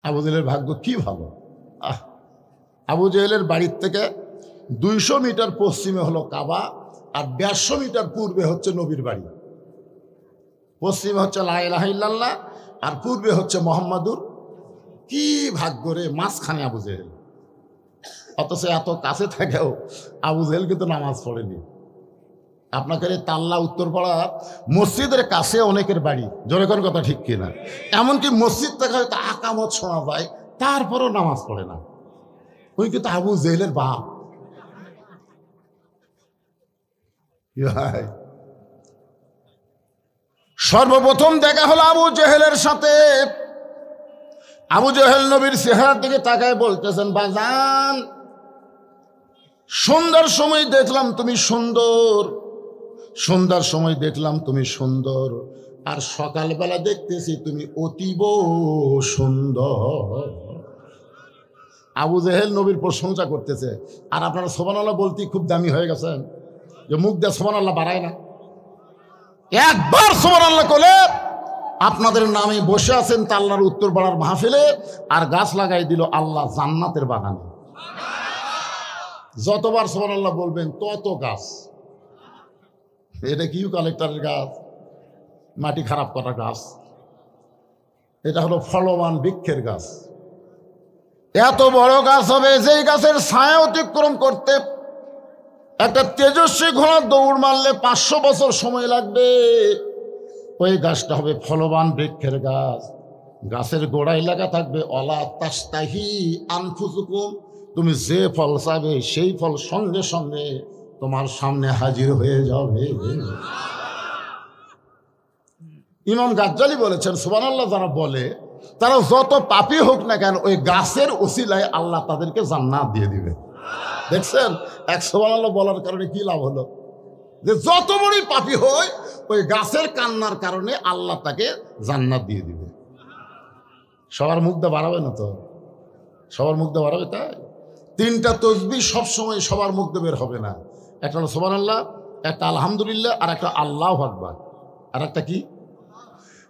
আবু জেহেলের ভাগ্য কি ভালো। আবু জেহেলের বাড়ির থেকে 200 মিটার পশ্চিমে হলো কাবা, আর 150 মিটার পূর্বে হচ্ছে নবীর বাড়ি। পশ্চিমে হচ্ছে লা ইলাহা ইল্লাল্লাহ, আর পূর্বে হচ্ছে মোহাম্মদুর। কি ভাগ্য রে, মাঝখানে আবু জেহেল। অথচ এত কাছে থেকেও আবু জেহেল কিন্তু নামাজ পড়েনি। আপনাকে তাল্লা উত্তরপাড়া মসজিদের কাছে অনেকের বাড়ি, জোরে কোন কথা ঠিক কিনা? এমনকি মসজিদ থেকে হয়তো আকামত শোনা যায়, তারপরও নামাজ পড়ে না। ওই কিন্তু আবু জেহেলের বাপ। সর্বপ্রথম দেখা হলো আবু জেহেলের সাথে। আবু জেহেল নবীর চেহারার দিকে তাকায় বলতেছেন, বাজান, সন্ধ্যার সময় দেখলাম তুমি সুন্দর, সন্ধ্যার সময় দেখলাম তুমি সুন্দর, আর সকালবেলা দেখতেছি তুমি অতীব সুন্দর। আবু জেহেল নবীর প্রশংসা করতেছে, আর আপনারা সুবহানাল্লাহ বলতে খুব দামি হয়ে গেছেন, যে মুখ দিয়ে সুবহানাল্লাহ বাড়ায় না। একবার সুবহানাল্লাহ বলে আপনাদের নামে বসে আছেন তা আল্লাহর উত্তর পাড়ার মাহফিলে, আর গাছ লাগাই দিল আল্লাহ জান্নাতের বাগানে। যতবার সুবহানাল্লাহ বলবেন তত গাছ। এটা কি কালেক্টরের গাছ, মাটি খারাপ করা গাছ? এটা হলো ফলবান বৃক্ষের গাছ। এত বড় গাছ হবে যেই গাছের ছায়া অতিক্রম করতে একটা তেজস্বী ঘোড়া দৌড় মারলে 500 বছর সময় লাগবে। ওই গাছটা হবে ফলবান বৃক্ষের গাছ। গাছের গোড়ায় লাগা থাকবে অলা তাস্তাহি আনফুসুকুম, তুমি যে ফল চাবে সেই ফল সঙ্গে সঙ্গে তোমার সামনে হাজির হয়ে যাবে। ইমাম গাজ্জালি বলেছেন, সুবহানাল্লাহ যারা বলে তারা যত পাপী হোক না কেন ওই গাছের ওসিলায় আল্লাহ তাদেরকে জান্নাত দিয়ে দিবে। দেখছেন, এক সুবহানাল্লাহ বলার কারণে কি লাভ হলো? যে যত বড়ই পাপী হয় ওই গাছের কান্নার কারণে আল্লাহ তাকে জান্নাত দিয়ে দিবে। সবার মুখ দিয়ে বাড়াবে না তো, সবার মুখ দিয়ে বাড়াবে? তাই 3টা তাসবিহ সবসময় সবার মুখ দিয়ে বের হবে না। একটা হলো সুবহানাল্লাহ, একটা আলহামদুলিল্লাহ, আর একটা আল্লাহু আকবার, আর একটা কি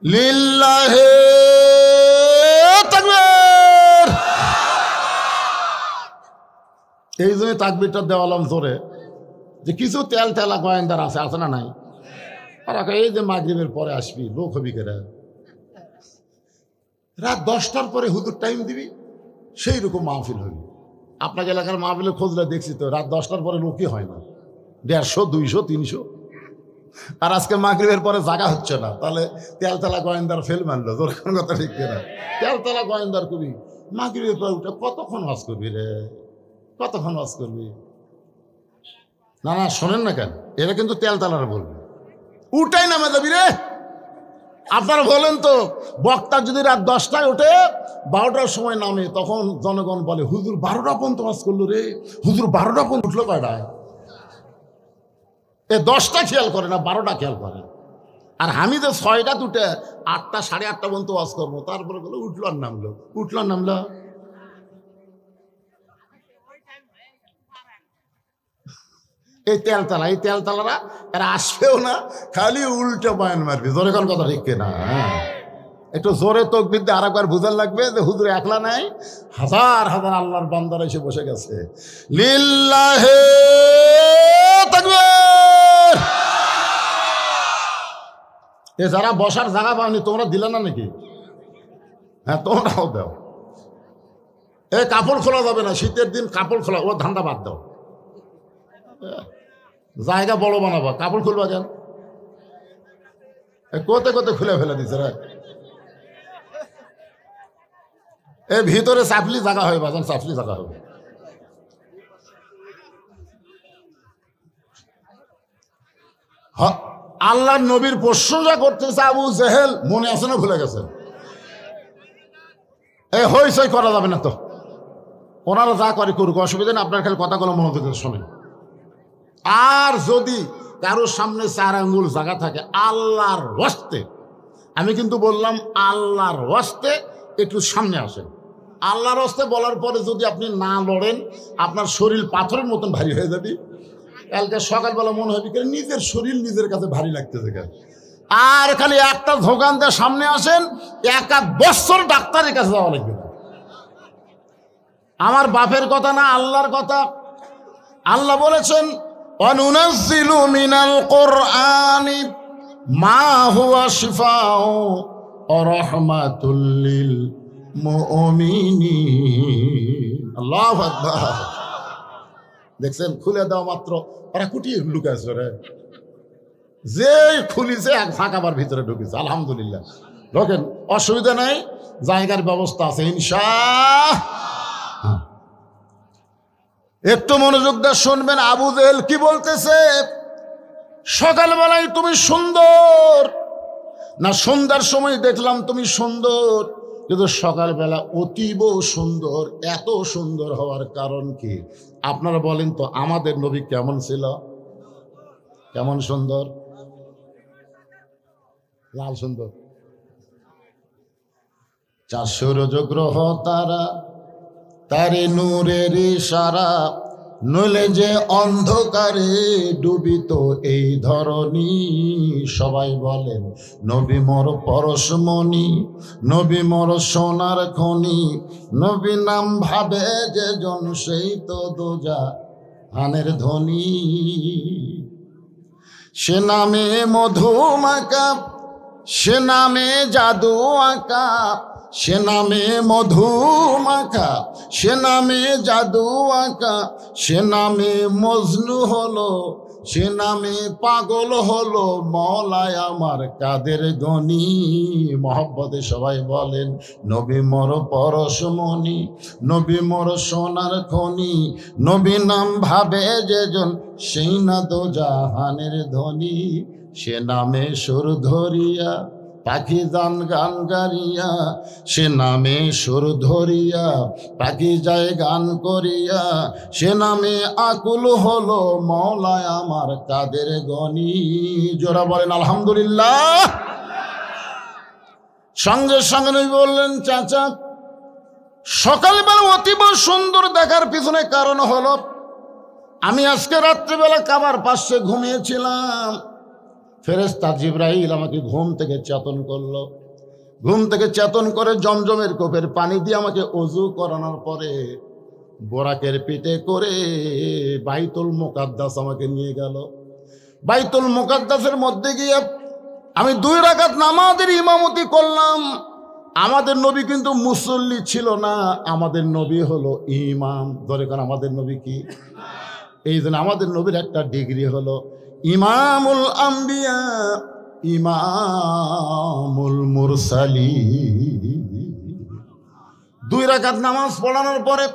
লিল্লাহি তাকবীর। এই জন্য তাকবীরটা দেওয়ালাম জোরে, যে কিছু তেল তেলা গোয়েন্দার আছে না নাই? আর এই যে মাগরিবের পরে আসবি, লোক হবি কেরা, রাত 10টার পরে হুজুর টাইম দিবি, সেই রকম মাহফিল হবি। আপনাকে এলাকার মাহফিলের খোঁজলে দেখছি তো রাত 10টার পরে লোকই হয় না, 150, 200, 300। আর আজকে মাগরিবের পরে জায়গা হচ্ছে না, তাহলে তেলতলা গোয়েন্দার ফেল মানলো। তোর কোন কথা ঠিক কিনা? তেলতলা গোয়েন্দার কবি মাগরিবের পরে উঠে কতক্ষণ ওয়াজ করবি রে, কতক্ষণ ওয়াজ করবি? না না, শোনেন না কেন, এরা কিন্তু তেলতলার বলবে উঠাই নামে যাবি রে। আপনারা বলেন তো, বক্তা যদি রাত 10টায় ওঠে 12টার সময় নামে, তখন জনগণ বলে হুজুর 12টা পর্যন্ত ওয়াজ করলো রে, হুজুর 12টা পর্যন্ত উঠলো কয়টায়? 10টা খেয়াল করে না, 12টা খেয়াল করে। আর আমি যে 6টা উঠে 8টা, 8:30 পর্যন্ত ওয়াজ করবো, তারপরে বলে উঠলো আর নামলো, উঠলো আর নামলো। এই তেলতলারা এরা আসবেও না, খালি উল্টো বয়ান মারবি। জোরে কোন কথা ঠিক কিনা? একটু জোরে তাকবীর দিয়ে আরেকবার বুঝার লাগবে যে হুজুর একলা নাই, হাজার হাজার আল্লাহর বান্দারা এসে বসে গেছে। লিল্লাহি তাকবীর। এ যারা বসার জায়গা পাওনি তোমরা দিলে না নাকি? হ্যাঁ, তোমরাও দাও। এ কাপড় খোলা যাবে না, শীতের দিন কাপড় খোলা, ও ধান্দা বাদ দাও। জায়গা বড় বানাবা, কাপড় খুলবা কেন? কোতে কোতে খুলে ফেলে দিচ্ছে রে। এ ভিতরে চাপলি জায়গা হবে, বাজান চাপলি জায়গা হবে। আল্লাহ নবীর প্রশংসা করতেছে আবু জেহেল, মনে আছে না ভুলে গেছে? এই হইচই করা যাবে না তো, ওনারা যা করে করুক, অসুবিধা নেই। আপনার খালি কথাগুলো মনোযোগ দিয়ে শোনেন। আর যদি কারোর সামনে 4 আঙ্গুল জায়গা থাকে, আল্লাহর ওয়াস্তে, আমি কিন্তু বললাম আল্লাহর ওয়াস্তে একটু সামনে আসেন। আল্লাহর ওয়াস্তে বলার পরে যদি আপনি না লড়েন, আপনার শরীর পাথরের মতন ভারী হয়ে যাবে। কালকে সকালবেলা মনে হবে নিজের শরীর নিজের কাছে ভারী লাগতেছে। আর খালি একটা ধোকান দিয়ে সামনে আসেন, 1 বছর ডাক্তারের কাছে যাওয়া লাগবে না। আমার বাপের কথা না, আল্লাহর কথা। আল্লাহ বলেছেন অনুনাজ্জিলু মিনাল কুরআনি মা হুয়া শিফাউ ওয়া রাহমাতুল লিল মুমিনিন। আল্লাহু আকবার। দেখছেন, খুলে দেওয়া মাত্র ওরা কুটিয়ে লুকাইছে রে, যে খুলিছে এক ফাঁকাবার ভিতরে ঢুকেছে। আলহামদুলিল্লাহ, ঢোকেন, অসুবিধা নাই, জায়গার ব্যবস্থা আছে ইনশাআল্লাহ। একটু মনোযোগ দিয়ে শুনবেন, আবু জেহেল কি বলতেছে। সকালবেলায় তুমি সুন্দর না, সন্ধ্যার সময় দেখলাম তুমি সুন্দর, কিন্তু সকালবেলা অতীব সুন্দর। এত সুন্দর হওয়ার কারণ কি আপনারা বলেন তো? আমাদের নবী কেমন ছিল? কেমন সুন্দর? লাল সুন্দর। 4 সূর্য গ্রহ তারা, তারে নূরের ইশারা, নইলে যে অন্ধকারে ডুবিত এই ধরনী। সবাই বলেন নবী মোর পরশমণি, নবী মোর সোনার খনি, নবী নাম ভাবে যে জন সেই তো দোজাহানের ধ্বনি। সে নামে মধু মাকা, সে নামে জাদু আঁকা, সে নামে মধু মাখা, সে নামে জাদু আঁকা, সে নামে মজনু হলো, সে নামে পাগল হলো মওলায় আমার কাদের গনি। মহব্বতে সবাই বলেন নবী মোর পরশমণি, নবী মোর সোনার খনি, নবী নাম ভাবে যে জন সেই না দোজাহানের ধ্বনি। সে নামে সুর ধরিয়া পাখি যান গান গারিয়া, সে নামে সুর ধরিয়া পাখি যায় গান করিয়া, সে নামে আকুল হলো মওলায় আমার কাদের গনি। জোরা বলেন আলহামদুলিল্লাহ। সঙ্গে সঙ্গে নবী বললেন চাচা, সকালবেলা অতীব সুন্দর দেখার পিছনে কারণ হলো আমি আজকে রাত্রিবেলা কাবার পাশে ঘুমিয়েছিলাম। ফেরেশতা জিবরাইল আমাকে ঘুম থেকে চেতন করলো। ঘুম থেকে চেতন করে জমজমের কোপের পানি দিয়ে আমাকে ওযু করানোর পরে বোরাকের পিঠে করে বাইতুল মুকাদ্দাস আমাকে নিয়ে গেল। বাইতুল মুকাদ্দাসের মধ্যে গিয়ে আমি 2 রাকাত নামাজের ইমামতি করলাম। আমাদের নবী কিন্তু মুসল্লি ছিল না, আমাদের নবী হলো ইমাম। ধরে কারণ আমাদের নবী কি? এই জন্য আমাদের নবীর একটা ডিগ্রি হলো ইমামুল আম্বিয়া, ইমামুল মুরসালিন। 2 রাকাত নামাজ পড়ানোর পরে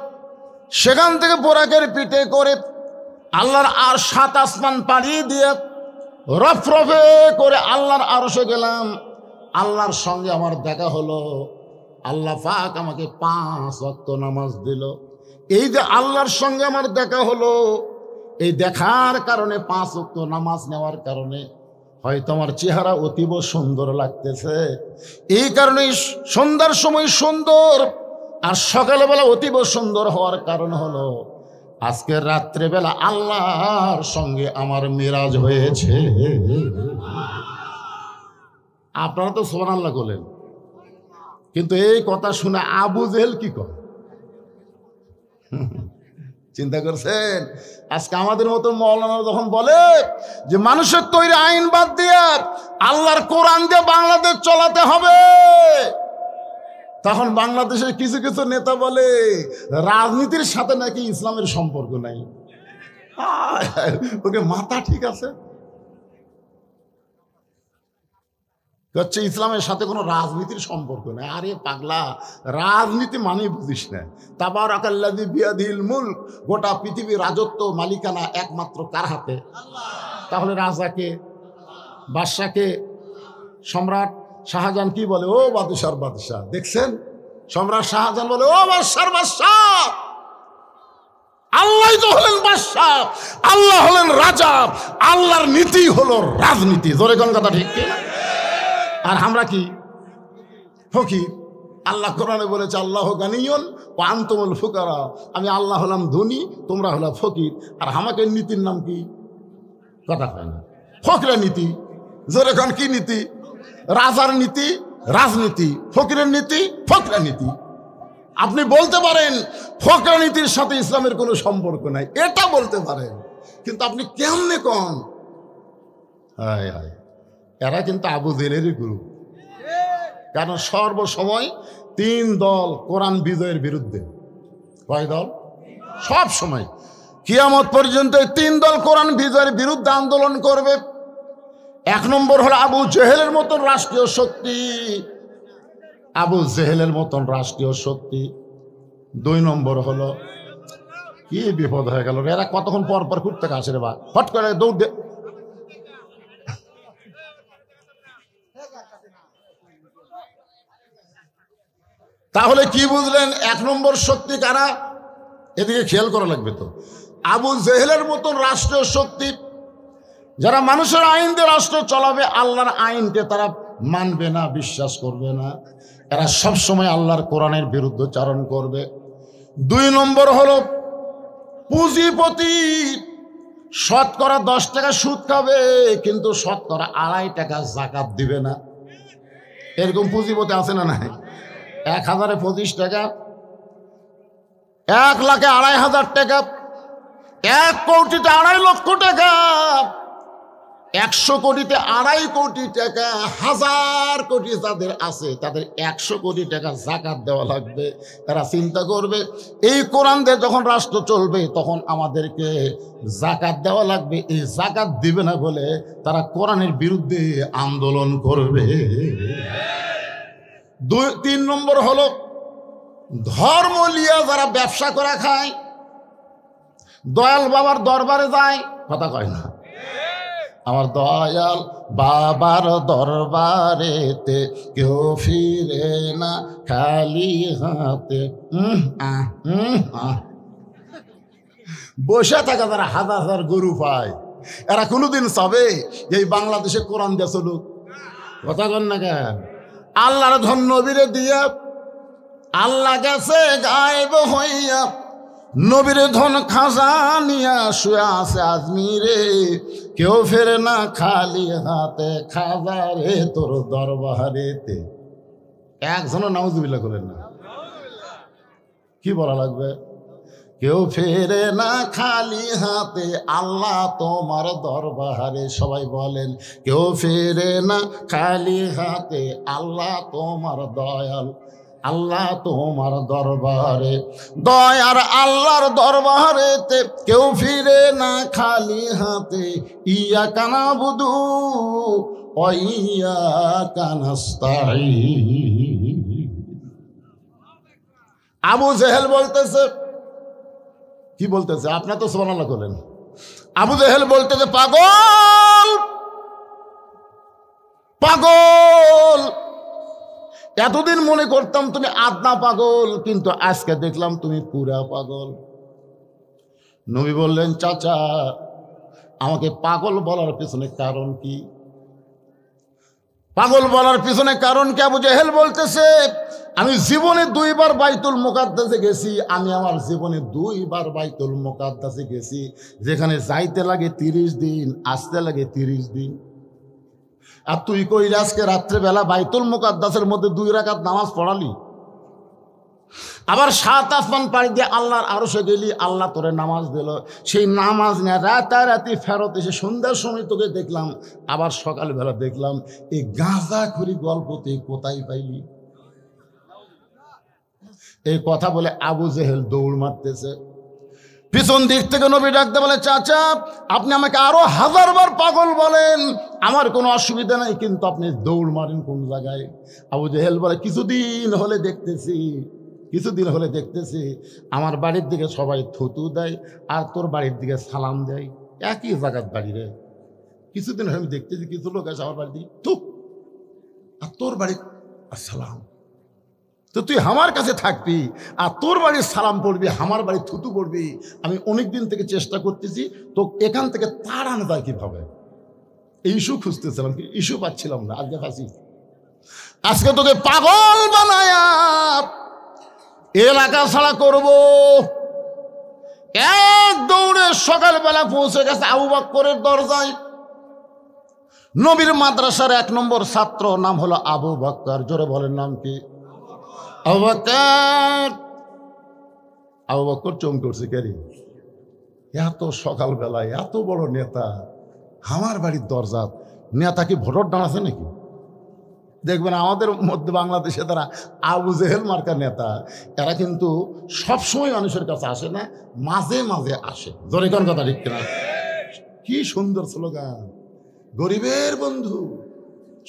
সেখান থেকে বোরাকের পিঠে করে আল্লাহর আর 7 আসমান পাড়ি দিয়ে রফরফে করে আল্লাহর আরশে গেলাম। আল্লাহর সঙ্গে আমার দেখা হলো। আল্লাহ পাক আমাকে 5 ওয়াক্ত নামাজ দিল। এই যে আল্লাহর সঙ্গে আমার দেখা হলো, এই দেখার কারণে 5 ওয়াক্ত নামাজ নেওয়ার কারণে হয়তো আমার চেহারা অতীব সুন্দর লাগতেছে। এই কারণে সন্ধ্যার সময় সুন্দর আর সকালবেলা অতীব সুন্দর হওয়ার কারণ হলো আজকে রাত্রেবেলা আল্লাহর সঙ্গে আমার মিরাজ হয়েছে। আপনারা তো সুবহানাল্লাহ বলেন, কিন্তু এই কথা শুনে আবু জেহেল কি করে? চিন্তা করছেন? আজকে আমাদের মতো মাওলানা যখন বলে যে মানুষের তৈরি আইন বাদ দিয়ে আল্লাহর কোরআন দিয়ে বাংলাদেশ চলাতে হবে, তখন বাংলাদেশের কিছু কিছু নেতা বলে রাজনীতির সাথে নাকি ইসলামের সম্পর্ক নাই। ওকে মাথা ঠিক আছে? হচ্ছে ইসলামের সাথে কোনো রাজনীতির সম্পর্ক নেই। আরে পাগলা, রাজনীতি মানে বুঝিস না। তাবারাকাল্লাযী বিয়াদিহিল মুলক, গোটা পৃথিবীর রাজত্ব মালিকানা একমাত্র কার হাতে? তাহলে রাজাকে, বাদশাকে, সম্রাট শাহজাহান কি বলে? ও বাদশার বাদশাহ। দেখছেন, সম্রাট শাহজাহান বলে ও বাদশার বাদশাহ। আল্লাহ তো হলেন বাদশাহ, আল্লাহ হলেন রাজা, আল্লাহর নীতি হলো রাজনীতি। জোরে কোন কথা ঠিক কি? আর আমরা কি? ফকির। আল্লাহ কোরআনে বলেছে আল্লাহ গানিয়ুন ওয়া আনতুমুল ফুকারা, আমি আল্লাহ হলাম ধনী, তোমরা হলো ফকির। আর আমাকে নীতির নাম কি? কথা হয় না। ফকিরের নীতি। জোরে কোন কি নীতি? রাজার নীতি রাজনীতি, ফকিরের নীতি ফকিরের নীতি। আপনি বলতে পারেন ফকরানীতির সাথে ইসলামের কোনো সম্পর্ক নাই, এটা বলতে পারেন, কিন্তু আপনি কেমনে কন? হায় হায়, এরা কিন্তু আবু জেহেলেরই গ্রুপ। কারণ সর্বসময় 3 দল কোরআন বিজয়ের বিরুদ্ধে। কয় দল? সব সময় কিয়ামত পর্যন্ত 3 দল কোরআন বিজয়ের বিরুদ্ধে আন্দোলন করবে। 1 নম্বর হলো আবু জেহেলের মতন রাষ্ট্রীয় শক্তি, আবু জেহেলের মতন রাষ্ট্রীয় শক্তি। 2 নম্বর হলো, কি বিপদ হয়ে গেল, এরা কতক্ষণ পর পর ঘুরতে আসে রে বা, হট করে দৌড় দে। তাহলে কি বুঝলেন 1 নম্বর শক্তি কারা? এদিকে খেয়াল করা লাগবে। তো আবু জেহেলের মতন রাষ্ট্রীয় শক্তি, যারা মানুষের আইন দিয়ে রাষ্ট্র চালাবে, আল্লাহর আইনকে তারা মানবে না, বিশ্বাস করবে না, এরা সবসময় আল্লাহর কোরআনের বিরুদ্ধচারণ করবে। 2 নম্বর হলো পুঁজিপতি, শতকরা 10 টাকা সুদ খাবে, কিন্তু শতকরা 2.5 টাকা যাকাত দিবে না। এরকম পুঁজিপতি আছে না নাই? 1000-এ 25 টাকা, 1 লাখে 2,500 টাকা, 1 কোটিতে 2.5 লক্ষ টাকা, 100 কোটিতে 2.5 কোটি টাকা, 1000 কোটি যাদের আছে তাদের 100 কোটি টাকা যাকাত দেওয়া লাগবে। তারা চিন্তা করবে এই কোরআন দিয়ে যখন রাষ্ট্র চলবে তখন আমাদেরকে যাকাত দেওয়া লাগবে, এই যাকাত দিবে না বলে তারা কোরআনের বিরুদ্ধে আন্দোলন করবে। 3 নম্বর হলো ধর্ম লিয়া যারা ব্যবসা করে খায়, দয়াল বাবার দরবারে যায়, কথা কয় না, আমার দয়াল বাবার দরবারেতে কেউ ফিরে না খালি হাতে। বসে থাকা যারা 1000 গরু পায়, এরা কোনোদিন চাবে এই বাংলাদেশে কোরআন দিয়ে চলুক? কথা কন না কেন? আল্লাহর ধন নবীরে দিয়া, আল্লাহ গেছে গায়েব হইয়া, নবীর ধন খাজানিয়া শুয়ে আছে আজমিরে, কেউ ফেরে না খালি হাতে, খাজারে তোর দরবারেতে। একজনও নাউজুবিল্লাহ করলেন না? কি বলা লাগবে? কেউ ফেরে না খালি হাতে, আল্লাহ তোমার দরবারে। সবাই বলেন, কেউ ফেরে না খালি হাতে, আল্লাহ তোমার দয়াল, আল্লাহ তোমার দরবারে। দয়ার আল্লাহর দরবারেতে কেউ ফিরে না খালি হাতে, ইয়া কানা বুধু ও ইয়া কানাস্তাঈন। আবু জেহেল বলতেছে, কি বলতেছে? আপনার তো সুবহানাল্লাহ করলেন। আবু জেহেল বলতেছে, পাগল পাগল, এতদিন মনে করতাম তুমি আধা পাগল, কিন্তু আজকে দেখলাম তুমি পুরা পাগল। নবী বললেন, চাচা আমাকে পাগল বলার পিছনে কারণ কি? পাগল বলার পিছনে কারণ কি? আবু জেহেল বলতেছে, আমি জীবনে 2 বার বাইতুল মুকাদ্দাসে গেছি, আমি আমার জীবনে 2 বার বাইতুল মুকাদ্দাসে গেছি, যেখানে যাইতে লাগে 30 দিন, আসতে লাগে 30 দিন। আর তুই কই আজকে রাত্রেবেলা বাইতুল মুকাদ্দাসের মধ্যে 2 রাকাত নামাজ পড়ালি, আবার 7 আসমান পাড়ি দিয়ে আল্লাহর আরশে গেলি, আল্লাহ তোরে নামাজ দিল, সেই নামাজ নিয়ে রাতারাতি ফেরত এসে সন্ধ্যার সময় তোকে দেখলাম, আবার সকালবেলা দেখলাম, এই গাঁজাখুরি গল্প তুই কোথায় পাইলি? এই কথা বলে আবু জেহেল দৌড় মারতেছে। পিছন দিক থেকে নবী ডাকতে বলে, চাচা আপনি আমাকে আরো 1000 বার পাগল বলেন, আমার কোনো অসুবিধা নাই, কিন্তু আপনি দৌড় মারেন কোন জায়গায়? আবু জেহেল বলে, কিছুদিন হলে দেখতেছি আমার বাড়ির দিকে সবাই থুতু দেয় আর তোর বাড়ির দিকে সালাম দেয়, একই জায়গার বাড়ি রে। কিছুদিন হলে আমি দেখতেছি কিছু লোক আছে আমার বাড়ির দিকে থুক, আর তোর বাড়ি সালাম। তো তুই আমার কাছে থাকবি আর তোর বাড়ির সালাম পড়বি, আমার বাড়ির থুতু পড়বি। আমি অনেক দিন থেকে চেষ্টা করতেছি তো এখান থেকে তাড়ানো যায় কিভাবে, এই ইস্যু খুঁজতেছিলাম, ইস্যু পাচ্ছিলাম না। আজকে ফাঁসি, আজকে তোকে পাগল বানায়া এলাকা ছাড়া করব। এক দৌড়ে সকালবেলা পৌঁছে গেছে আবু বকরের দরজায়। নবীর মাদ্রাসার 1 নম্বর ছাত্র, নাম হলো আবু বকর। জোরে বলেন নাম কি? আবু বকর, আবু বকর চমকে উঠছে, কে রে? এত সকালবেলায় এত বড় নেতা আমার বাড়ির দরজা, নেতা কি ভোটর দাঁড়াচ্ছে নাকি? দেখবেন আমাদের মধ্যে বাংলাদেশে তারা আবু জেহেল মার্কা নেতা, এরা কিন্তু সবসময় মানুষের কাছে আসে না, মাঝে মাঝে আসে। জোরে কোন কথা ঠিক কিনা? কি সুন্দর স্লোগান, গরিবের বন্ধু,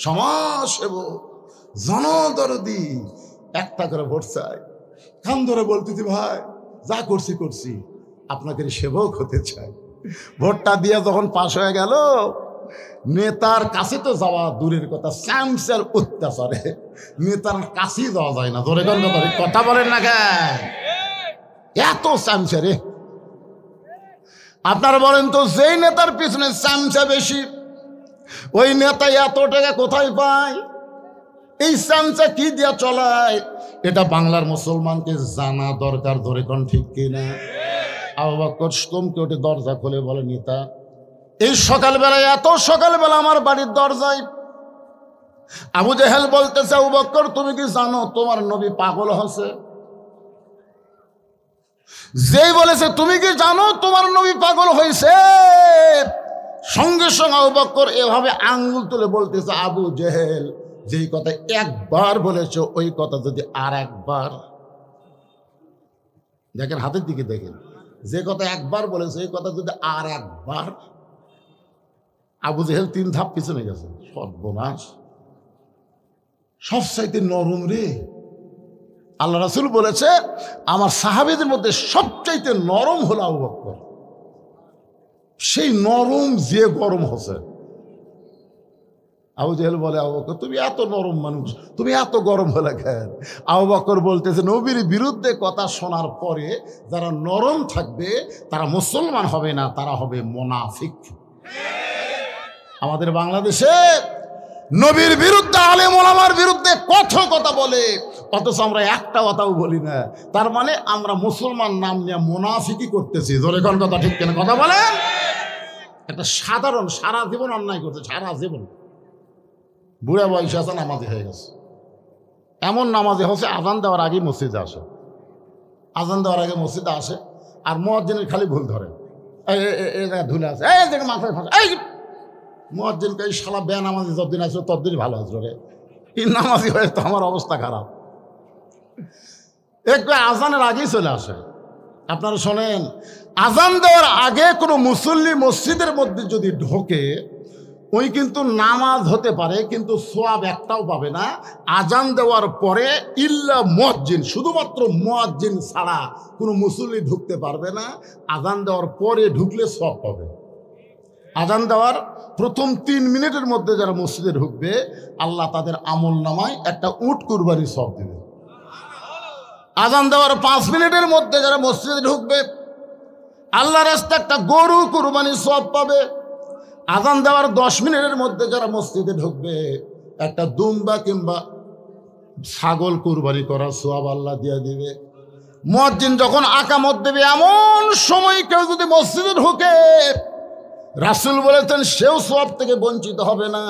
সমাজসেবক, জনদরদি, একটা করে ভোট চাই। কান ধরে বলতেছি, ভাই যা করছি করছি, আপনাকে সেবক হতে চাই। ভোটটা দিয়ে যখন পাশ হয়ে গেল, নেতার কাছে তো যাওয়া দূরের কথা, স্যামসের অত্যাচারে নেতার কাছেই যাওয়া যায় না। ধরে কথা বলেন না কেন? এত স্যামসে রে। আপনারা বলেন তো, যেই নেতার পিছনে স্যামসা বেশি, ওই নেতা এত টাকা কোথায় পায়? এই স্যামসা কি দিয়া চলায়? এটা বাংলার মুসলমানকে জানা দরকার। ধরে কোন ঠিক কিনা? আবু বকর চমকে ওঠে, দরজা খুলে বলে, নেতা এই সকালবেলায়, এত সকালবেলা আমার বাড়ির দরজায়? আবু জেহেল বলতেছে, আবু বকর তুমি কি জানো তোমার নবী পাগল হচ্ছে? যেই বলেছে তুমি কি জানো তোমার নবী পাগল হয়েছে, সঙ্গে সঙ্গে আবু বকর এভাবে আঙ্গুল তুলে বলতেছে, আবু জেহেল যেই কথা একবার বলেছ, ওই কথা যদি আর একবার, দেখেন হাতের দিকে দেখেন, যে কথা একবার বলেছে এই কথা যদি আর একবার, আবু জেহেল 3 ধাপ পিছনে গেছে। সর্বনাশ, সবচাইতে নরম রে। আল্লাহ রাসূল বলেছে, আমার সাহাবীদের মধ্যে সবচাইতে নরম হলো আবু বকর। সেই নরম যে গরম হচ্ছে। আবু জেহেল বলে, আবু বকর তুমি এত নরম মানুষ, তুমি এত গরম হলে কেন? আবু বকর বলতেছে, নবীর বিরুদ্ধে কথা শোনার পরে যারা নরম থাকবে তারা মুসলমান হবে না, তারা হবে মুনাফিক। আমাদের বাংলাদেশে নবীর বিরুদ্ধে, আলেম ওলামার বিরুদ্ধে কত কথা বলে, অথচ আমরা একটা কথাও বলি না। তার মানে আমরা মুসলমান নাম নিয়ে মুনাফিকি করতেছি। ধরে কোন কথা ঠিক কিনা? কথা বলেন। একটা সাধারণ সারা জীবন অন্যায় করছে, সারা জীবন বুড়া বয়সে আছে, নামাজি হয়ে গেছে। এমন নামাজি হচ্ছে আজান দেওয়ার আগে মসজিদে আসে, আজান দেওয়ার আগে মসজিদে আসে, আর মুয়াজ্জিনের খালি ভুল ধরে, এই জায়গায় ধুলে আছে, এই জায়গায় মাথায় ফাঁসে, এই মুয়াজ্জিনকে এই শালা বেনামাজি যতদিন আসবে ততদিনই ভালো আসবে রে। এই নামাজি হয়ে তো আমার অবস্থা খারাপ। একটু আজানের আগেই চলে আসে। আপনারা শোনেন, আজান দেওয়ার আগে কোনো মুসল্লি মসজিদের মধ্যে যদি ঢোকে, ওই কিন্তু নামাজ হতে পারে, কিন্তু সোয়াব একটাও পাবে না। আজান দেওয়ার পরে ইল্লা মুয়াজ্জিন, শুধুমাত্র মুয়াজ্জিন ছাড়া কোনো মুসল্লি ঢুকতে পারবে না। আজান দেওয়ার পরে ঢুকলে সোয়াব পাবে। আজান দেওয়ার প্রথম 3 মিনিটের মধ্যে যারা মসজিদে ঢুকবে, আল্লাহ তাদের আমল নামায় একটা উট কুরবানি সওয়াব দিবে। আজান দেওয়ার 5 মিনিটের মধ্যে যারা মসজিদে ঢুকবে, আল্লাহর রাস্তায় একটা গরু কুরবানি সওয়াব পাবে। আজান দেওয়ার 10 মিনিটের মধ্যে যারা মসজিদে ঢুকবে, একটা দুম্বা কিংবা ছাগল কুরবানি করার সওয়াব আল্লাহ দিয়ে দিবে। মুয়াজ্জিন যখন আকামত দেবে, এমন সময় কেউ যদি মসজিদে ঢুকে, রাসূল বলেছেন সেও সওয়াব থেকে বঞ্চিত হবে না।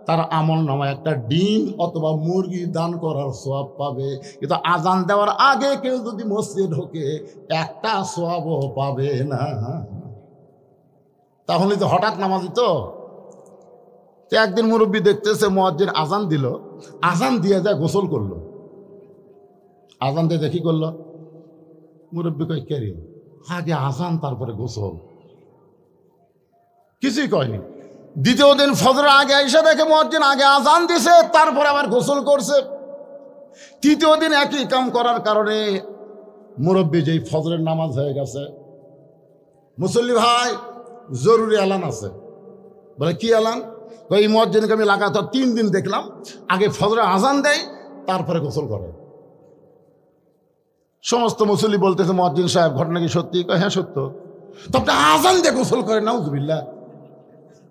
তার আমল নামায় একটা ডিম অথবা মুরগি দান করার সওয়াব পাবে। কিন্তু আজান দেওয়ার আগে কেউ যদি মসজিদে ঢোকে, একটা সওয়াবও পাবে না। তাহলে তো হঠাৎ নামাজি তো। একদিন মুরব্বী দেখতেছে মুয়াজ্জিন আজান দিল, আজান দিয়ে যায় গোসল করলো। আজান দিয়ে দেখি করলো, মুরব্বী কই কে রে, আগে আজান তারপরে গোসল, কিছুই কয়নি। দ্বিতীয় দিন ফজরের আগে এসে দেখে মুয়াজ্জিন আগে আজান দিছে, তারপরে আবার গোসল করছে। তৃতীয় দিন একই কাম করার কারণে মুরব্বী যেই ফজরের নামাজ হয়ে গেছে, মুসল্লি ভাই জরুরি এলান আছে। বলে কি এলান? এই মুয়াজ্জিনকে আমি লাগাতার 3 দিন দেখলাম, আগে ফজরের আজান দেয় তারপরে গোসল করে। সমস্ত মুসল্লি বলতেছে, মুয়াজ্জিন সাহেব ঘটনা কি সত্যি? হ্যাঁ সত্য। তো আপনি আজান দিয়ে গোসল করেন? নাউজুবিল্লাহ,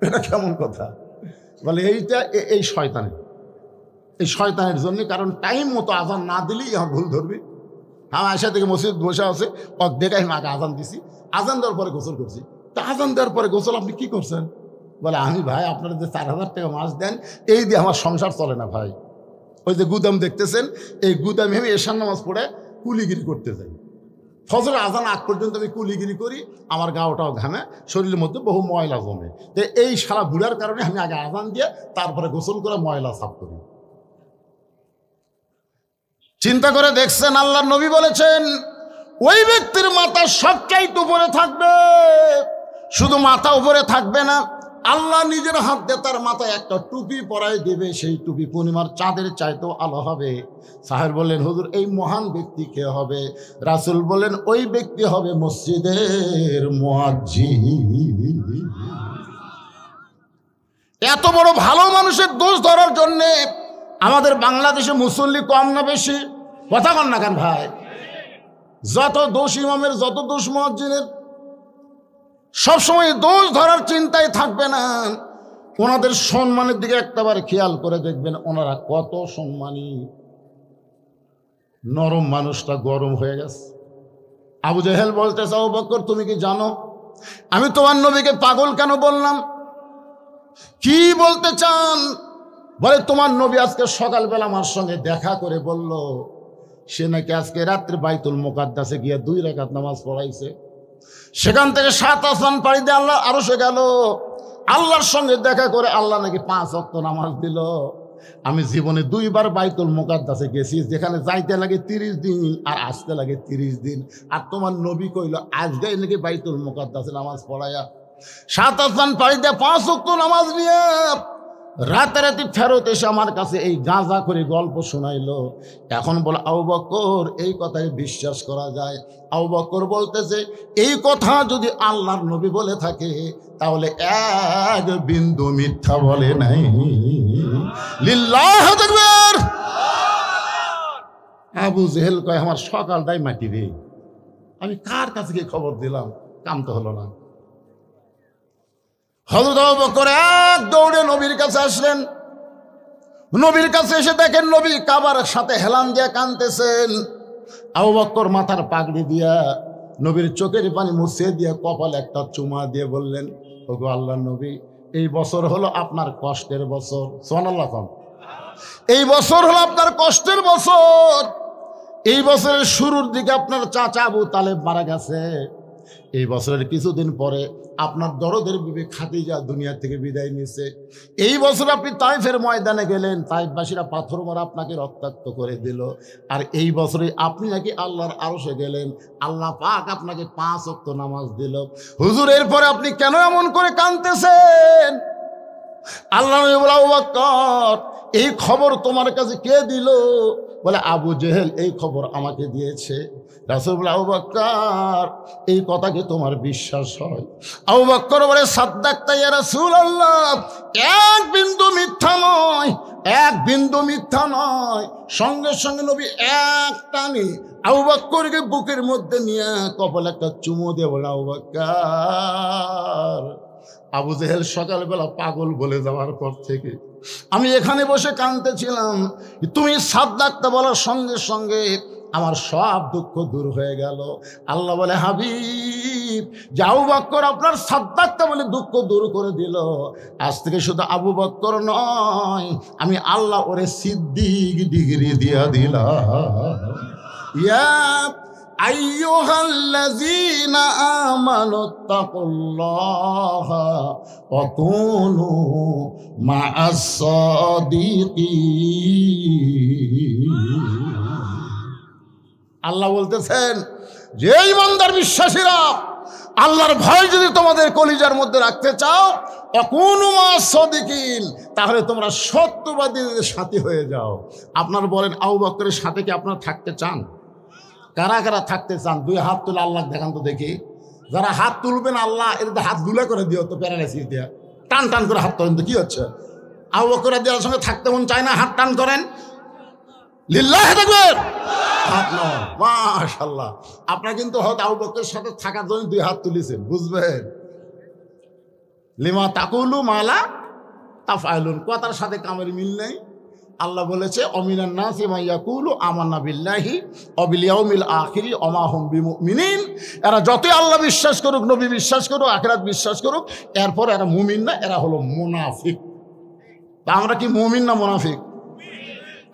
এটা কেমন কথা? বলে এইটা এই শয়তানের জন্য, কারণ টাইম মতো আজান না দিলেই আমার ভুল ধরবি। আমার আয়সা থেকে মসজিদ বসে আছে, দেখাই মাকে আজান দিছি, আজান দেওয়ার পরে গোসল করছি। তা আজান দেওয়ার পরে গোসল আপনি কি করছেন? বলে আমি ভাই আপনারা যে 4000 টাকা মাস দেন, এই দিয়ে আমার সংসার চলে না ভাই, ওই যে গুদাম দেখতেছেন, এই গুদামে আমি এশার নামাজ পড়ে কুলিগিরি করতে যাই। ফজর আজান আগ পর্যন্ত আমি কুলিগিরি করি, আমার গাওটাও ঘামে, শরীরের মধ্যে বহু ময়লা জমে। তো এই সারা বুড়ার কারণে আমি আগে আজান দিয়ে তারপরে গোসল করে ময়লা সাফ করি। চিন্তা করে দেখছেন, আল্লাহর নবী বলেছেন ওই ব্যক্তির মাথা সবচাইতে উপরে থাকবে। শুধু মাথা উপরে থাকবে না, আল্লাহ নিজের হাত দিয়ে তার মাথায় একটা টুপি পরাই দেবে, সেই টুপি পূর্ণিমার চাঁদের চাইতেও আলো হবে। সাহেব বললেন, হুজুর এই মহান ব্যক্তি কে হবে? রাসূল বললেন, ওই ব্যক্তি হবে মসজিদের মুয়াজ্জিন। এত বড় ভালো মানুষের দোষ ধরার জন্যে আমাদের বাংলাদেশে মুসল্লি কম না বেশি? কথা কন না কেন ভাই? যত দোষ ইমামের, যত দোষ মুয়াজ্জিনের, সবসময় দোষ ধরার চিন্তায় থাকবে না। ওনাদের সম্মানের দিকে একটাবার খেয়াল করে দেখবেন, ওনারা কত সম্মানী। নরম মানুষটা গরম হয়ে গেছে। আবু জেহেল বলতেছে, আবু বকর তুমি কি জানো আমি তোমার নবীকে পাগল কেন বললাম? কি বলতে চান? বলে তোমার নবী আজকে সকালবেলা আমার সঙ্গে দেখা করে বলল সে নাকি আজকে রাত্রে বাইতুল মুকাদ্দাসে গিয়ে 2 রাকাত নামাজ পড়াইছে। সেখান থেকে 7 আসমান পাড়ি দিয়ে আল্লাহ আরশে গেল, আল্লাহর সঙ্গে দেখা করে আল্লাহ নাকি 5 ওয়াক্ত নামাজ দিল। আমি জীবনে 2 বার বাইতুল মুকাদ্দাসে গেছি, যেখানে যাইতে লাগে 30 দিন আর আসতে লাগে 30 দিন। আর তোমার নবী কইল আজকে নাকি বাইতুল মুকাদ্দাসে নামাজ পড়ায়া 7 আসমান পাড়ি দিয়ে 5 ওয়াক্ত নামাজ নিয়ে রাতারাতি ফেরত এসে আমার কাছে এই গাঁজা করে গল্প শোনাইলো। এখন বলে, আবু বকর এই কথায় বিশ্বাস করা যায়? আবু বকর বলতেছে, এই কথা যদি আল্লাহর নবী বলে থাকে তাহলে এক বিন্দু মিথ্যা বলে নাই। লিল্লাহ তাকবীর। আবু জেহেল কয়, আমার সকালটাই মাটি রে, আমি কার কাছে গিয়ে খবর দিলাম, কাম তো হলো না। হযরত আবু বকর এক দৌড়ে নবীর কাছে আসলেন। নবীর কাছে এসে দেখেন নবী কাবার সাথে হেলান দিয়ে কাঁদতেছেন। আবু বকর মাথার পাগড়ি দিয়া নবীর চোখের পানি মুছে দিয়ে কপালে একটা চুমা দিয়ে বললেন, ওগো আল্লাহর নবী, এই বছর হলো আপনার কষ্টের বছর। সুবহানাল্লাহ। এই বছর হলো আপনার কষ্টের বছর। এই বছরের শুরুর দিকে আপনার চাচা আবু তালেব মারা গেছে। এই বছরের কিছুদিন পরে আপনার দরদের বিবি খাদিজা দুনিয়া থেকে বিদায় নিয়েছে। এই বছর আপনি তাইফের ময়দানে গেলেন, তাইফবাসীরা পাথর মারা আপনাকে রক্তাক্ত করে দিল। আর এই বছরে আপনি নাকি আল্লাহর আরশে গেলেন, আল্লাহ পাক আপনাকে 5 ওয়াক্ত নামাজ দিল। হুজুর এরপরে আপনি কেন এমন করে কাঁদতেছেন? আল্লাহ নবী বলে, আবু বকর এই খবর তোমার কাছে কে দিল? বলে, আবু জেহেল এই খবর আমাকে দিয়েছে। রাসূল বলে, আবু বকর এই কথা কি তোমার বিশ্বাস হয়? আবু বকর বলে, সাদ্দাকতা ইয়া রাসূলুল্লাহ, এক বিন্দু মিথ্যা নয়, এক বিন্দু মিথ্যা নয়। সঙ্গে সঙ্গে নবী এক টানে আবু বকরকে বুকের মধ্যে নিয়ে কপালে একটা চুমু দিয়ে বলে, আবু বকর আবু জেহেল সকালবেলা পাগল বলে যাওয়ার পর থেকে আমি এখানে বসে কাঁদতেছিলাম, তুমি সাদ্দাকতা বলার সঙ্গে সঙ্গে আমার সব দুঃখ দূর হয়ে গেল। আল্লাহ বলে, হাবিব যে আবু বকর আপনার সাদ্দাকতা বলে দুঃখ দূর করে দিল, আজ থেকে শুধু আবু বকর নয়, আমি আল্লাহ ওরে সিদ্দিক ডিগ্রি দিয়া দিলাম। ইয়া আইয়ুহাল্লাযীনা আমানুত্তাকুল্লাহা ওয়া কুনু মা'আস সাদিকিন। আল্লাহ বলতেছেন যে ঈমানদার বিশ্বাসীরা, আল্লাহর ভয় যদি তোমাদের কলিজার মধ্যে রাখতে চাও, অকুনু মা'আস সাদিকিন, তাহলে তোমরা সত্যবাদীদের সাথী হয়ে যাও। আপনারা বলেন, আবু বকরের সাথে কি আপনারা থাকতে চান? কারা কারা থাকতে চান? 2 হাত তুলে আল্লাহ দেখান তো দেখি। যারা হাত তুলবেন আল্লাহ এর হাত গুলা করে দিও তো, প্যারালাইসিস দিয়া টান টান করে হাত তোলেন তো, কি হচ্ছে? আবু বকর রাদিয়াল্লাহু সঙ্গে থাকতে মন চায় না, হাত টান করেন। লিল্লাহ তাকবীর। হাত নয়, মাশাআল্লাহ। আপনারা কিন্তু হয়তো আবু বকরের সাথে থাকার জন্য 2 হাত তুলেছেন, বুঝবেন? লিমা তাকুলু মালা তাফআলুন, কথার সাথে কামের মিল নেই। আল্লাহ বলেছে, অমিনান নাসি মান ইয়াকুলু আমান্না বিল্লাহি ওয়া বিল ইয়াউমিল আখিরি ওয়া মা হুম বিমুমিনিন। এরা যতই আল্লাহ বিশ্বাস করুক, নবী বিশ্বাস করুক, আখিরাত বিশ্বাস করুক, এরপর এরা মুমিন না, এরা হলো মুনাফিক। তা আমরা কি মুমিন না মুনাফিক?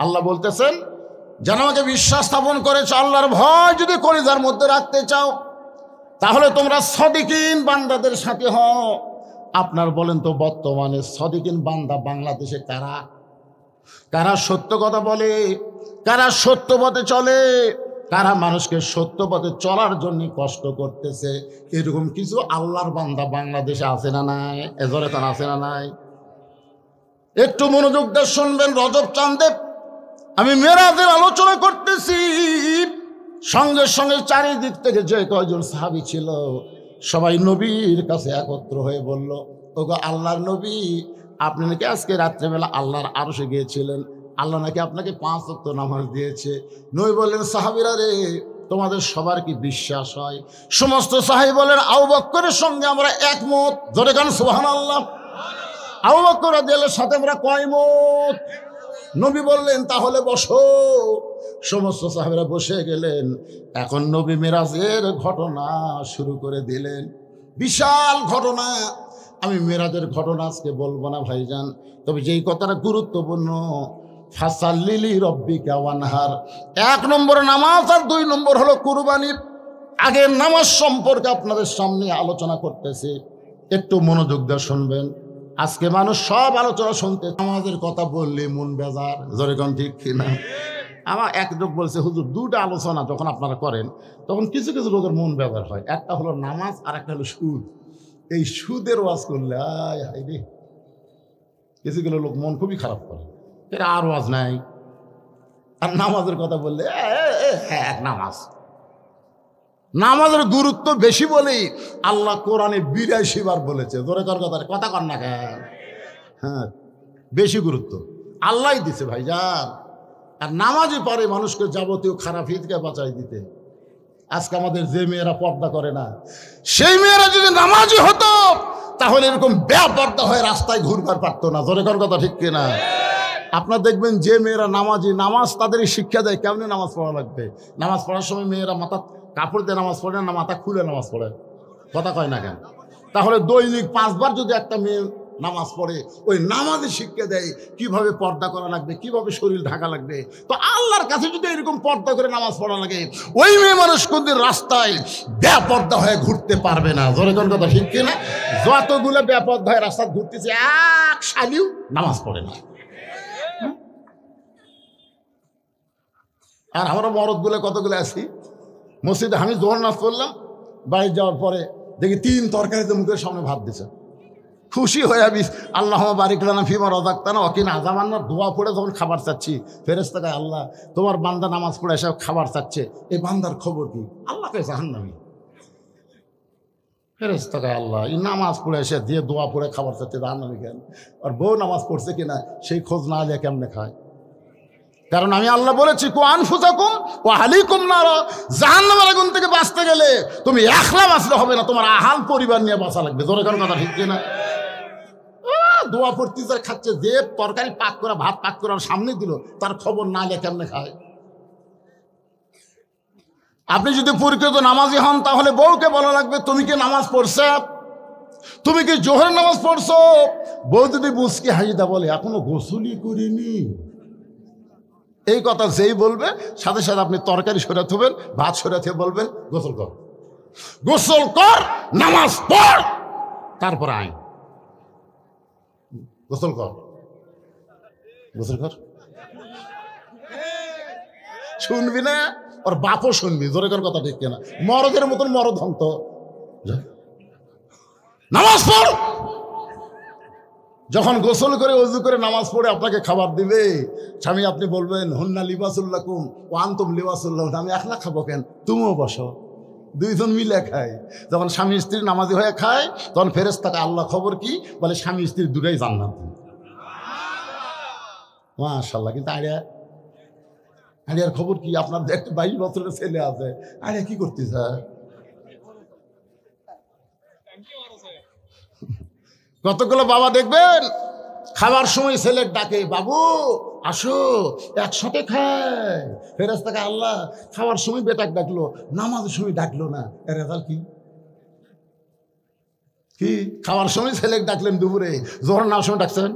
আল্লাহ বলতেছেন, যেন আমাকে বিশ্বাস স্থাপন করেছো, আল্লাহর ভয় যদি কলিজার মধ্যে রাখতে চাও, তাহলে তোমরা সদিকিন বান্দাদের সাথে হও। আপনার বলেন তো, বর্তমানে সদিকিন বান্দা বাংলাদেশে কারা? কারা সত্য কথা বলে, কারা সত্য পথে চলে, কারা মানুষকে সত্য পথে চলার জন্য কষ্ট করতেছে? এরকম কিছু আল্লাহর বান্দা বাংলাদেশে আছে না নাই? এজরে তার আছে না নাই? একটু মনোযোগ দিয়ে শুনবেন। রজব চাঁদে আমি মেরাজের আলোচনা করতেছি, সঙ্গে সঙ্গে চারিদিক থেকে যে কয়জন সাহাবী ছিল সবাই নবীর কাছে একত্র হয়ে বলল, ওগো আল্লাহর নবী, আপনি নাকি আজকে রাত্রেবেলা আল্লাহর আরশে গিয়েছিলেন, আল্লাহ নাকি আপনাকে 5 ওয়াক্ত নামাজ দিয়েছে। নবী বললেন, সাহাবীরা রে, তোমাদের সবার কি বিশ্বাস হয়? সমস্ত সাহাবী বলেন, আবু বকরের সঙ্গে আমরা একমত। জোরে কান সুবহানাল্লাহ। আবু বকর রাদিয়াল্লাহু সাথে আমরা কয়মত। নবী বললেন, তাহলে বসো। সমস্ত সাহাবীরা বসে গেলেন। এখন নবী মেরাজের ঘটনা শুরু করে দিলেন। বিশাল ঘটনা। আমি মেরাজের ঘটনা আজকে বলবো না ভাইজান, তবে যেই কথাটা গুরুত্বপূর্ণ, ফাসাল্লিলি রব্বিকা ওয়ানহার, 1 নম্বর নামাজ আর 2 নম্বর হলো কুরবানির। আগের নামাজ সম্পর্কে আপনাদের সামনে আলোচনা করতেছি, একটু মনোযোগ দিয়ে শুনবেন। আজকে মানুষ সব আলোচনা শুনতে, নামাজের কথা বললে মন বেজার। জোরে কোন ঠিক কিনা? আমার এক লোক বলছে, হুজুর 2টা আলোচনা যখন আপনারা করেন তখন কিছু কিছু লোকের মন বেজার হয়। একটা হলো নামাজ আর একটা হলো সুদ। এই সুদের ওয়াজ করলে আয় হায় রে, কিছুগুলো লোক মন খুবই খারাপ করে, এর আর ওয়াজ নাই। আর নামাজের কথা বললে হ্যাঁ, নামাজের গুরুত্ব বেশি বলেই আল্লাহ কোরআনে 82 বার বলেছে। জোরে কর কথা কর না কেন? হ্যাঁ, বেশি গুরুত্ব আল্লাহই দিছে ভাইজান। আর নামাজই পারে মানুষকে যাবতীয় খারাপ হিত থেকে বাঁচাই দিতে। আজকে আমাদের যে মেয়েরা পর্দা করে না, সেই মেয়েরা যদি নামাজি হতো তাহলে এরকম বেপর্দা হয়ে রাস্তায় ঘুরবার পারতো না। জোরে কর কথা ঠিক কিনা? আপনার দেখবেন যে মেয়েরা নামাজি, নামাজ তাদেরই শিক্ষা দেয় কেমনি নামাজ পড়া লাগবে। নামাজ পড়ার সময় মেয়েরা মাথা কাপড় দিয়ে নামাজ পড়ে না, মাথা খুলে নামাজ পড়ে। কথা কয় না কেন? তাহলে দৈনিক 5 বার যদি একটা মেয়ে নামাজ পড়ে, ওই নামাজে শিক্ষা দেয় কিভাবে পর্দা করা লাগবে, কিভাবে শরীর ঢাকা লাগবে। তো আল্লাহর কাছে যদি এরকম পর্দা করে নামাজ পড়া লাগে, ওই মেয়ে মানুষ কোনদিন রাস্তায় বেপর্দা হয়ে ঘুরতে পারবে না। জোরে কোন কথা ঠিক কিনা? যতগুলো বেপর্দা হয়ে রাস্তায় ঘুরতেছে, এক শালিও নামাজ পড়ে না। আর আমরা মরদ বলে কতগুলো আছি মসজিদে। আমি জোহর নামাজ পড়লাম, বাড়ি যাওয়ার পরে দেখি 3 তরকারিতে মুখের সামনে ভাত দিছে। খুশি হয়ে আল্লাহ বারিক লানা ফিমা রাযাকতানা ওয়া কিনা আযাবান্নার দোয়া পড়ে যখন খাবার চাচ্ছি, ফেরেশতা কয়, আল্লাহ তোমার বান্দা নামাজ পড়ে এসে খাবার চাচ্ছে, এই বান্দার খবর কি? আল্লাহ কয় জাহান্নামী। ফেরেশতা কয়, আল্লাহ এই নামাজ পড়ে এসে দিয়ে দোয়া পড়ে খাবার চাচ্ছে, জাহান্নামী কেন? আর বউ নামাজ পড়ছে কিনা সেই খোঁজ না নিয়ে কেমনে খায়? কারণ আমি আল্লাহ বলেছি, কু আনফুসাকুম ওয়া আহলিকুম নার, জাহান্নামের আগুন থেকে বাঁচতে গেলে তুমি একলা বাঁচলে হবে না, তোমার আহাল পরিবার নিয়ে বাঁচা লাগবে। জোরে কারণ কথা ঠিক কিনা? দোয়া পড়তে যার খাচ্ছে, যে তরকারি পাক করা ভাত পাক করার সামনে দিল, তার খবর না নিয়ে কেমনে খায়? আপনি যদি পরিচিত নামাজি হন তাহলে বউকে বলা লাগবে, তুমি কি নামাজ পড়ছো? তুমি কি জোহর নামাজ পড়ছো? বউ যদি মুচকি হাসিদা বলে, এখনো গোসলই করিনি, এই কথা যেই বলবে সাথে সাথে আপনি তরকারি সরাতে হবেন, ভাত সরাতে বলবেন, গোসল কর, গোসল কর, নামাজ পড়, তারপর আইন গোসল কর, গোসল কর। শুনবি না? ওর বাপও শুনবি। জোরে কর কথা ঠিক কিনা? মরদের মতন মরদ হন্ত, নামাজ পড়। যখন গোসল করে ওযু করে নামাজ পড়ে আপনাকে খাবার দিবে, স্বামী আপনি বলবেন, হুন্না লিবাসুল লাকুম ওয়া আনতুম লিবাসুল লাহুন, আমি একলা খাবো কেন? তুমিও বসো, 2 জন মিলে খায়। যখন স্বামী স্ত্রী নামাজি হয়ে খায় তখন ফেরেশতাকে আল্লাহ খবর কি বলে, স্বামী স্ত্রী দুটাই জান্নাত। মাশাআল্লাহ। কিন্তু আড়িয়ার খবর কি? আপনার একটা 22 বছরের ছেলে আছে, আড়িয়া কি করতেছে? কতগুলো বাবা দেখবেন খাবার সময় ছেলের ডাকে, বাবু আসো একসাথে খায়। ফেরেশতাকে আল্লাহ খাওয়ার সময় বেটাক ডাকলো, নামাজের সময় ডাকলো না, এর রেজাল্ট কি? কি খাওয়ার সময় ছেলেকে ডাকলেন দুপুরে, জোহর নামার সময় ডাকছেন,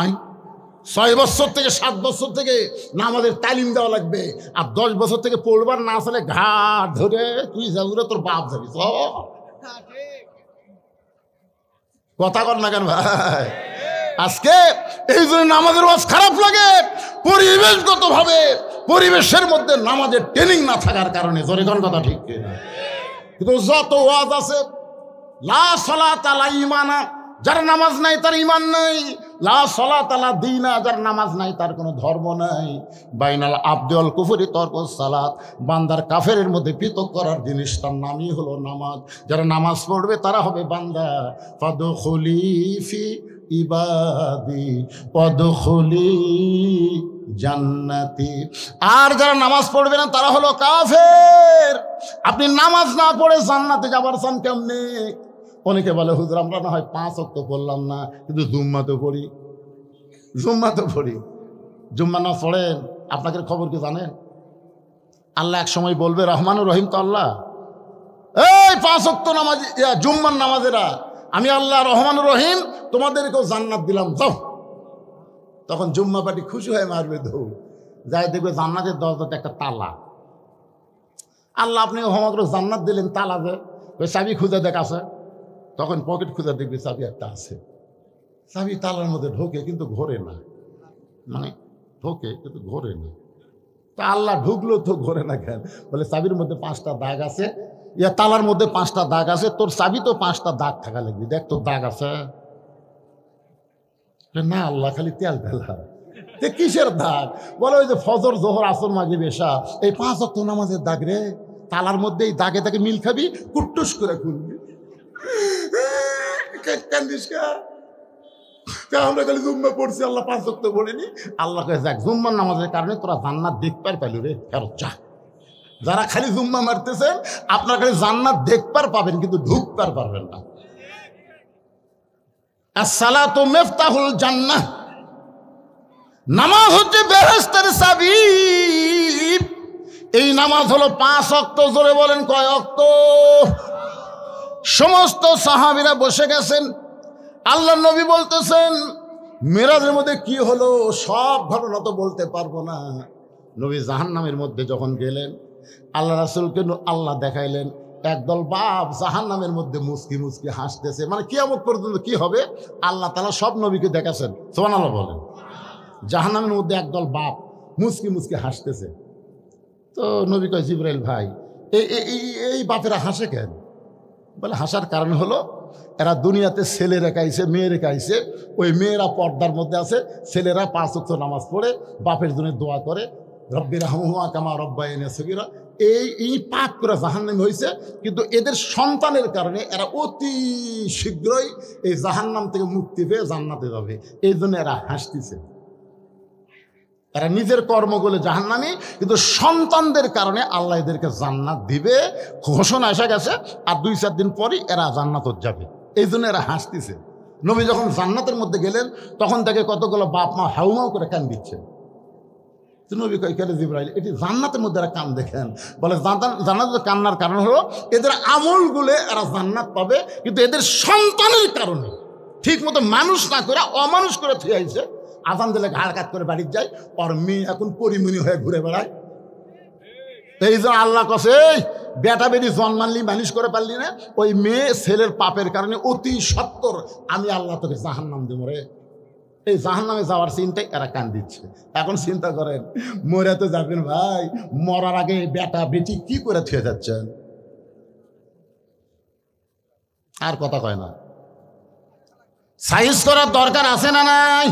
আই 6 বছর থেকে 7 বছর থেকে নামাজের তালিম দেওয়া লাগবে, আর 10 বছর থেকে পড়বার না আসলে ঘাট ধরে তুই যাবি, তোর বাপ যাবি। কথা কর না কেন ভাই? আজকে এই জন্য নামাজের ওয়াজ খারাপ লাগে, পরিবেশগত ভাবে পরিবেশের মধ্যে নামাজের ট্রেনিং না থাকার কারণে। জোরে কোন কথা ঠিক কিনা? কিন্তু যত ওয়াজ আছে, লা সালাতা লা ঈমানা, যার নামাজ নাই তার ঈমান নাই, লা সালাতা লা দীনা, যার নামাজ নাই তার কোনো ধর্ম নাই, বাইনাল আবদি ওয়াল কুফরি তরকুস সালাত, বান্দার কাফেরের মধ্যে পৃথক করার জিনিসটার নামই হলো নামাজ। যারা নামাজ পড়বে তারা হবে বান্দা। ফাদখুলি ফি ইবাদি ওয়াদখুলি জান্নাতি। আর যারা নামাজ পড়বে না তারা হলো কাফের। আপনি নামাজ না পড়ে জান্নাতে যাবার চান কেমনে? অনেকে বলে হুজুর আমরা না হয় 5 ওয়াক্ত পড়লাম না, কিন্তু জুম্মা তো পড়ি, জুম্মা তো পড়ি। জুম্মা না পড়েন, আপনাকে খবর কি জানেন? আল্লাহ এক সময় বলবে, রহমানুর রহিম তো আল্লাহ, এই 5 ওয়াক্ত নামাজ জুম্মার নামাজেরা আমি আল্লাহ রহমানুর রহিম তোমাদেরকেও জান্নাত দিলাম, যাও। তখন জুম্মা পার্টি খুশি হয়ে মারবে দৌড়, যাই দেখবে জান্নাতের দরজাতে একটা তালা। আল্লাহ আপনি হোমাগ্র জান্নাত দিলেন, তালা যে ওই চাবি খুঁজে দেখাছে, তখন পকেট খুঁজে দেখবে চাবি একটা আছে। চাবি তালার মধ্যে ঢোকে কিন্তু ঘোরে না, মানে ঢোকে কিন্তু ঘোরে না। তা আল্লাহ ঢুকলো তো ঘোরে না কেন? বলে চাবির মধ্যে 5টা দাগ আছে, ইয়া তালার মধ্যে 5টা দাগ আছে, তোর চাবি তো 5টা দাগ থাকা লাগবে, দেখ তোর দাগ আছে না? আল্লাহ খালি তেল ফেলা, কিসের দাগ? বলে ওই যে ফজর জোহর আসর মাগরিব এশা, এই 5 ওয়াক্ত নামাজের দাগ রে। তালার মধ্যে এই দাগে দাগে মিল খাবি, কুট্টুস করে খুলবি। আমরা খালি জুম্মা পড়ছি, আল্লাহ 5 ওয়াক্ত পড়িনি। আল্লাহ কে যাক, জুম্মার নামাজের কারণে তোরা জান্নাত দেখবার পেলু রে, ফেরত যা। যারা খালি জুম্মা মারতেছেন আপনারা খালি জান্নাত দেখবার পাবেন, কিন্তু ঢুকবার পারবেন না। আসসালাতু মিফতাহুল জান্নাহ, নামাজ হচ্ছে বেহেশতের চাবি। এই নামাজ হলো 5 ওয়াক্ত। জোরে বলেন কয় ওয়াক্ত? সমস্ত সাহাবীরা বসে গেছেন, আল্লাহর নবী বলতেছেন মেরাজের মধ্যে কি হলো সব ঘটনা তো বলতে পারবো না। নবী জাহান্নামের মধ্যে যখন গেলেন, আল্লাহ রাসূলকে আল্লাহ দেখাইলেন একদল বাপ জাহান্নামের মধ্যে মুচকি মুচকি হাসতেছে, মানে কিয়ামত পর্যন্ত কি হবে আল্লাহ তাআলা সব নবীকে দেখাছেন। সুবহানাল্লাহ বলেন। জাহান্নামের মধ্যে একদল বাপ মুচকি মুচকি হাসতেছে। তো নবী কয়, জিবরাইল ভাই এই বাপেরা হাসে কেন? বলে হাসার কারণ হলো এরা দুনিয়াতে ছেলে রেখাইছে, মেয়ে রেখাইছে, ওই মেয়েরা পর্দার মধ্যে আছে, ছেলেরা 5 ওয়াক্ত নামাজ পড়ে বাপের জন্য দোয়া করে, রব্বির হামহুমা কামা রব্বায়ানি সগীরা। এই পাপ করে জাহান্নামী হয়েছে, কিন্তু এদের সন্তানের কারণে এরা অতি শীঘ্রই এই জাহান্নাম থেকে মুক্তি পেয়ে জান্নাতে যাবে, এই জন্য এরা হাসতেছে। এরা নিজের কর্মগুলো জাহান্নামী, কিন্তু সন্তানদের কারণে আল্লাহ এদেরকে জান্নাত দিবে, ঘোষণা এসে গেছে। আর 2-4 দিন পরই এরা জান্নাতত যাবে, এই জন্য এরা হাসতেছে। নবী যখন জান্নাতের মধ্যে গেলেন তখন তাকে কতগুলো বাপ মা হাউমাউ করে কান দিচ্ছে। নবী কয়, কেন জিবরাইল এটি জান্নাতের মধ্যে এরা কান দেখেন? বলে জান্নাতের কান্নার কারণ হলো এদের আমলগুলো এরা জান্নাত পাবে, কিন্তু এদের সন্তানের কারণে ঠিক মতো মানুষ না করে অমানুষ করে থুয়ে আইছে। আজান দিলে ঘাড় কাট করে বাড়ির যায়, ওর মেয়ে এখন পরিমণি হয়ে ঘুরে বেড়ায়। এই জন্য আল্লাহ কসে বেটা বেটি জন্মানলি মানুষ করে পারলি না, ওই মেয়ে ছেলের পাপের কারণে অতি সত্তর আমি আল্লাহ তোকে জাহান্নাম দেবো রে। এই জাহান্নামে যাওয়ার চিন্তায় এরা কান দিচ্ছে। এখন চিন্তা করেন, মরে তো যাবেন ভাই, মরার আগে বেটা বেটি কি করে থুয়ে যাচ্ছেন? আর কথা কয় না। সাইজ করার দরকার আছে না নাই?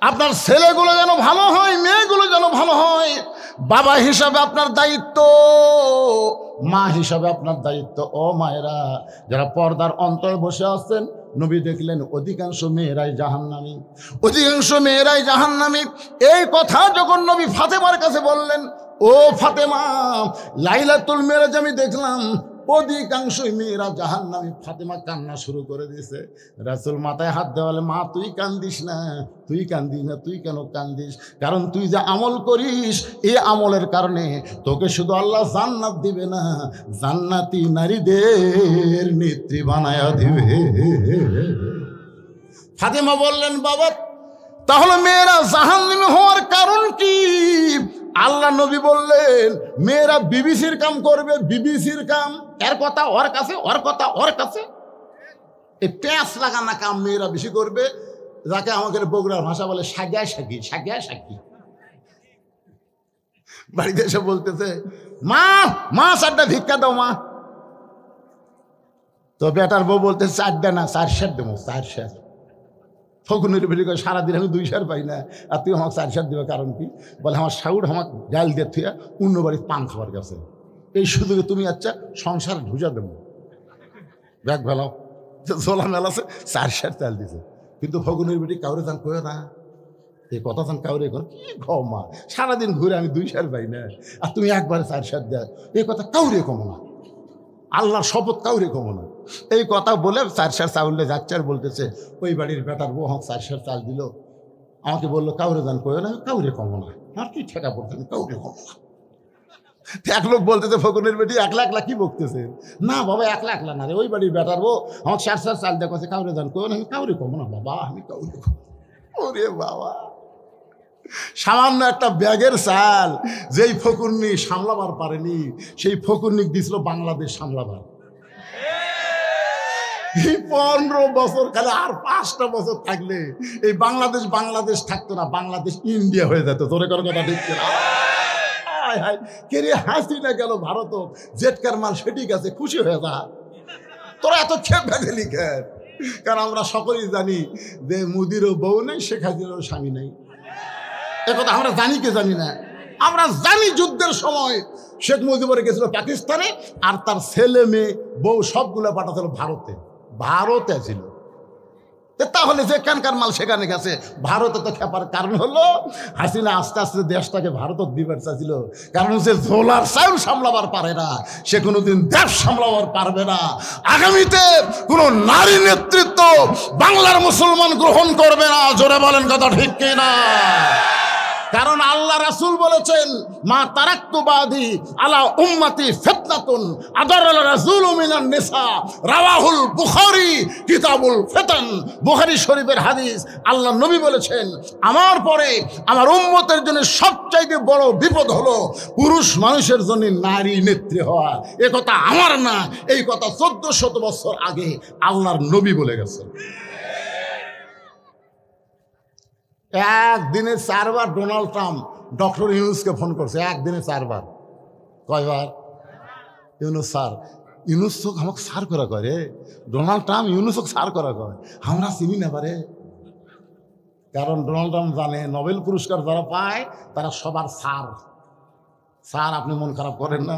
আপনার ছেলেগুলো যেন ভালো হয়, মেয়েগুলো যেন ভালো হয়। বাবা হিসাবে আপনার দায়িত্ব, মা হিসাবে আপনার দায়িত্ব। ও মায়েরা যারা পর্দার অন্তর বসে আছেন, নবী দেখলেন অধিকাংশ মেয়েরাই জাহান্নামী, অধিকাংশ মেয়েরাই জাহান্নামী। এই কথা যখন নবী ফাতেমার কাছে বললেন, ও ফাতেমা, লাইলাতুল মেরাজ আমি দেখলাম অধিকাংশই মেয়েরা জাহান্নামী। ফাতেমা কান্না শুরু করে দিয়েছে। রাসূল মাথায় হাত দেওয়ালে, মা তুই কান্দিস না, তুই কান্দিস না, তুই কেন কান্দিস? কারণ তুই যে আমল করিস, এই আমলের কারণে তোকে শুধু আল্লাহ জান্নাত দিবে না, জান্নাতি নারীদের নেত্রী বানায়া দিবে। ফাতেমা বললেন, বাবা তাহলে মেয়েরা জাহান্নামী হওয়ার কারণ কি? আল্লাহ নবী বললেন মেয়েরা বিবিসির কাম করবে, বিবিসির কাম। এর কথা ওর কাছে, ওর কথা ওর কাছে। এই প্যাঁচ লাগানা কাম মেয়েরা বেশি করবে, যাকে আমাদের বগুড়ার ভাষা বলে সাগিয়া সাগি, সাগিয়া সাগি। বাড়িতে এসে বলতেছে মা মা 4টা ভিক্ষা দাও মা। তো বেটার বউ বলতে 4টা না 4 সের দেবো, 4 সের। ফকুনের বেটি করে সারাদিন আমি 2 সের পাই না, আর তুই আমাকে 4 সের দেবে কারণ কি? বলে আমার সাউড আমাকে ডাল দিয়ে থুয়া অন্য বাড়ির পান খাবার গেছে, এই সুযোগে তুমি আচ্ছা সংসার ঢুজা দেবো, ব্যাগ ভেলাও। ঝোলা মেলাছে 4 সের চাল দিছে। কিন্তু ফকুনের বেটি কাউরে চান কয়ে না, এই কথা চান কাউরে এখন কি খাও মা, সারাদিন ঘুরে আমি 2 সের পাই না, আর তুমি একবারে 4 সের দেয়, এই কথা কাউরে কমো না, আল্লাহর শপথ কাউরে কমো না। এই কথা বলে 4 সের চাউলে যাচ্ছে আর বলতেছে ওই বাড়ির বেটার বউ আমাকে 4 সের চাল দিল, আমাকে বললো কাউরে যান কয়ে না, আমি কাউরে কমো না, আর কি ঠেকা পড়তে আমি কাউরে কমো না। এক লোক বলতেছে ফকুনের বেটি একলা একলা কি বকতেছে? না বাবা একলা একলা না রে, ওই বাড়ির বেটার বউ আমাকে 4 সের চাল দেখছে, কাউরে যান কয়ে না, আমি কাউরে কমো না বাবা, আমি কাউরে কমো। ওরে বাবা, সামান্য একটা ব্যাগের চাল যেই ফকুরনি সামলাবার পারেনি, সেই ফকুরনি দিছিল বাংলাদেশ সামলাবার। এই 15 বছর খালি আর 5টা বছর থাকলে এই বাংলাদেশ বাংলাদেশ থাকতো না, বাংলাদেশ ইন্ডিয়া হয়ে যেত। তোরে কোনো কথা ঠিক না? কে হাসিনা গেল ভারত, জেটকার মাল সেটি গেছে, খুশি হয়ে যা। তোরা এত খেপে গেলি কেন? কারণ আমরা সকলেই জানি যে মোদিরও বউ নেই, শেখ হাসিনারও স্বামী নেই। কথা আমরা জানি কি জানি না? আমরা জানি যুদ্ধের সময় শেখ মুজিবুর গেছিল পাকিস্তানে, আর তার ছেলে মেয়ে বউ সবগুলো পাঠাচ্ছিল ভারতে। ভারতে ছিল, তাহলে যেখানকার মাল সেখানে গেছে। ভারতে তো খেপার কারণ হলো হাসিনা আস্তে আস্তে দেশটাকে ভারত দিবার চাইছিল, কারণ সে ঝোলার চাউল সামলাবার পারে না, সে কোনোদিন দেশ সামলাবার পারবে না। আগামীতে কোনো নারী নেতৃত্ব বাংলার মুসলমান গ্রহণ করবে না। জোরে বলেন কথা ঠিক কিনা? কারণ আল্লাহ রাসূল বলেছেন মা তারাক্তু বাদি আলা উম্মতি ফিতনাতুন আদারাল রাসূল মিনান নিসা, রাওয়াহুল বুখারী কিতাবুল ফিতান। বুখারী শরীফের হাদিস। আল্লাহ নবী বলেছেন আমার পরে আমার উম্মতের জন্য সবচাইতে বড় বিপদ হলো পুরুষ মানুষের জন্য নারী নেত্রী হওয়া। এ কথা আমার না, এই কথা 1400 বছর আগে আল্লাহর নবী বলে গেছেন। একদিনে 4 বার ডোনাল্ড ট্রাম্প ডক্টর ইউনুসকে ফোন করছে, একদিনে 4 বার। কয়বার? ইউনুস স্যার, ইউনুস চোখ আমাকে সার করা করে, ডোনাল্ড ট্রাম্প ইউনুসক সার করা করে, আমরা চিনি না পারে। কারণ ডোনাল্ড ট্রাম্প জানে নোবেল পুরস্কার যারা পায় তারা সবার সার। স্যার আপনি মন খারাপ করেন না।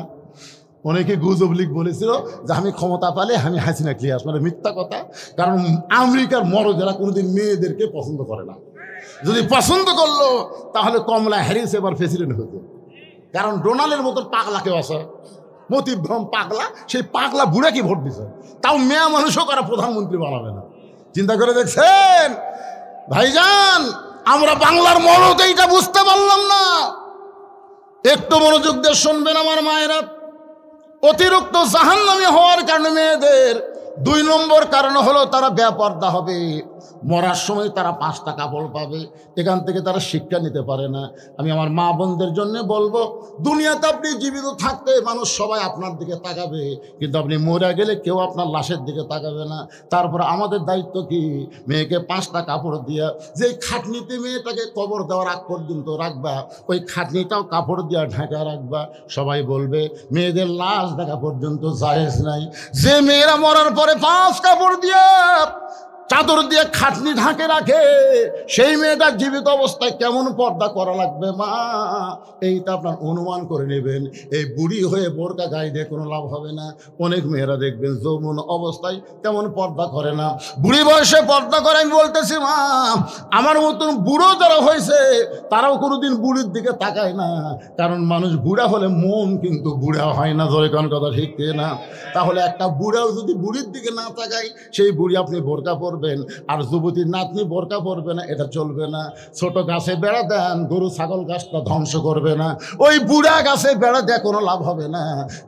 অনেকে গুজব লিক বলেছিল যে আমি ক্ষমতা পেলে আমি হাসিনা ক্লিয়ার, মানে মিথ্যা কথা। কারণ আমেরিকার মরদেরা কোনোদিন মেয়েদেরকে পছন্দ করে না। যদি পছন্দ করলো তাহলে কমলা হ্যারিস এবার প্রেসিডেন্ট হতো। কারণ ডোনাল্ডের মতন পাগলা কেউ আছে, মতিভ্রম পাগলা, সেই পাগলা বুড়া কি ভোট দিছে, তাও মেয়া মানুষও কারা প্রধানমন্ত্রী বানাবে না। চিন্তা করে দেখছেন ভাইজান, আমরা বাংলার মরদ এইটা বুঝতে পারলাম না। একটু মনোযোগ দিয়ে শুনবেন আমার মায়েরা। অতিরিক্ত জাহান্নামী হওয়ার কারণে মেয়েদের 2 নম্বর কারণ হলো তারা বেপর্দা হবে। মরার সময় তারা 5টা কাপড় পাবে, এখান থেকে তারা শিক্ষা নিতে পারে না। আমি আমার মা বোনদের জন্য বলবো, দুনিয়াতে আপনি জীবিত থাকতে মানুষ সবাই আপনার দিকে তাকাবে, কিন্তু আপনি মরে গেলে কেউ আপনার লাশের দিকে তাকাবে না। তারপর আমাদের দায়িত্ব কি? মেয়েকে 5টা কাপড় দিয়া, যে খাটনিতে মেয়েটাকে কবর দেওয়ার আগ পর্যন্ত রাখবা, ওই খাটনিটাও কাপড় দিয়া ঢাকা রাখবা। সবাই বলবে মেয়েদের লাশ দেখা পর্যন্ত জায়েজ নাই। যে মেয়েরা মরার পরে 5 কাপড় দিয়া চাদর দিয়ে খাটনি ঢাকে রাখে, সেই মেয়েটা জীবিত অবস্থায় কেমন পর্দা করা লাগবে মা, এইটা আপনার অনুমান করে নেবেন। এই বুড়ি হয়ে বোরকা গায়ে দিয়ে কোনো লাভ হবে না। অনেক মেয়েরা দেখবেন যৌবন অবস্থায় তেমন পর্দা করে না, বুড়ি বয়সে পর্দা করে। আমি বলতেছি মা, আমার মতন বুড়ো যারা হয়েছে তারাও কোনোদিন বুড়ির দিকে তাকায় না, কারণ মানুষ বুড়া হলে মন কিন্তু বুড়া হয় না। ধরে কোন কথা ঠিক না? তাহলে একটা বুড়াও যদি বুড়ির দিকে না তাকায়, সেই বুড়ি আপনি বোরকা পরবেন, আর যুবতীর নাতনি বোরকা পরবে না, এটা চলবে না। ছোট গাছে বেড়া দেন, গরু ছাগল গাছটা ধ্বংস করবে না। ওই বুড়া গাছে বেড়া দেয় কোনো লাভ হবে না,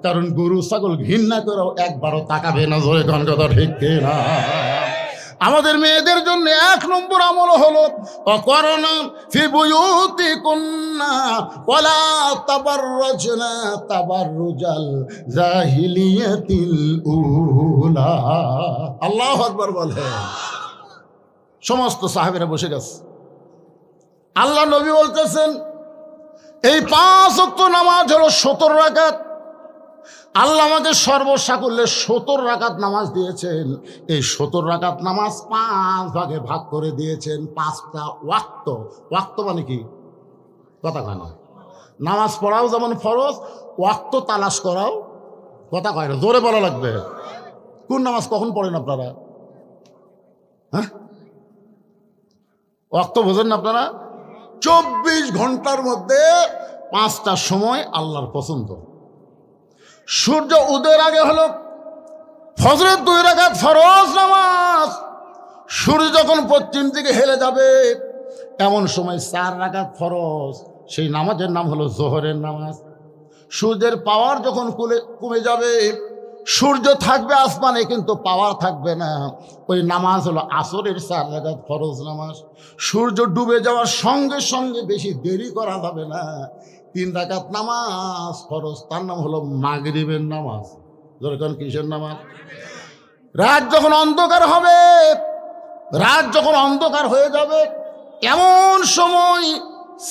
কারণ গরু ছাগল ঘৃণা করেও একবারও তাকাবে না। ধরে কোন কথা ঠিক না? আমাদের মেয়েদের জন্য 1 নম্বর আমল হলো অকরনা ফি বুয়ুতিকুন্না ওয়ালা তাবাররাজনা তাবাররুজাল জাহিলিয়াতিল উলা। আল্লাহু আকবার বলেন। সমস্ত সাহাবীরা বসে গেছে। আল্লাহ নবী বলতেছেন এই 5 ওয়াক্ত নামাজ হলো 70 রাকাত। আল্লাহ আমাদের সর্বসাকুল্যে 70 রাকাত নামাজ দিয়েছেন। এই 70 রাকাত নামাজ 5 ভাগে ভাগ করে দিয়েছেন। 5টা ওয়াক্ত। ওয়াক্ত মানে কি? কথা কয় না। নামাজ পড়াও যেমন ফরজ, ওয়াক্ত তালাশ করাও কথা কয় না, জোরে বলা লাগবে। কোন নামাজ কখন পড়েন আপনারা? হ্যাঁ, ওয়াক্ত বোঝেন না আপনারা? 24 ঘন্টার মধ্যে 5টা সময় আল্লাহর পছন্দ। সূর্য উদয়ের আগে হলো ফজরের 2 রাকাত ফরজ নামাজ। সূর্য যখন পশ্চিম দিকে হেলে যাবে এমন সময় 4 রাকাত ফরজ, সেই নামাজের নাম হলো জোহরের নামাজ। সূর্যের পাওয়ার যখন কমে যাবে, সূর্য থাকবে আসমানে কিন্তু পাওয়ার থাকবে না, ওই নামাজ হলো আসরের 4 রাকাত ফরজ নামাজ। সূর্য ডুবে যাওয়ার সঙ্গে সঙ্গে বেশি দেরি করা যাবে না, 3 রাকাত নামাজ ফরজ, তার নাম হলো মাগরিবের নামাজ। যখন কিসের নামাজ? রাত যখন অন্ধকার হবে, রাত যখন অন্ধকার হয়ে যাবে এমন সময়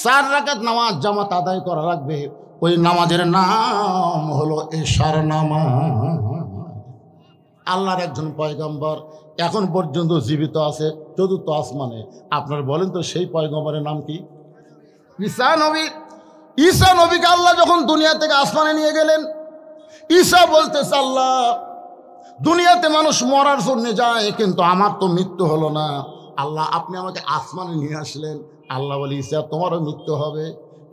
4 রাকাত নামাজ জামাত আদায় করা লাগবে। ওই নামাজের নাম হলো এশার নামাজ। আল্লাহর একজন পয়গম্বর এখন পর্যন্ত জীবিত আছে 4র্থ আসমানে। আপনারা বলেন তো সেই পয়গম্বরের নাম কি? ঈসা নবী। ঈসা নবীকে আল্লাহ যখন দুনিয়া থেকে আসমানে নিয়ে গেলেন, ঈসা বলতেছে আল্লাহ দুনিয়াতে মানুষ মরার জন্য যায় কিন্তু আমার তো মৃত্যু হলো না, আল্লাহ আপনি আমাকে আসমানে নিয়ে আসলেন। আল্লাহ বলে ঈসা তোমারও মৃত্যু হবে।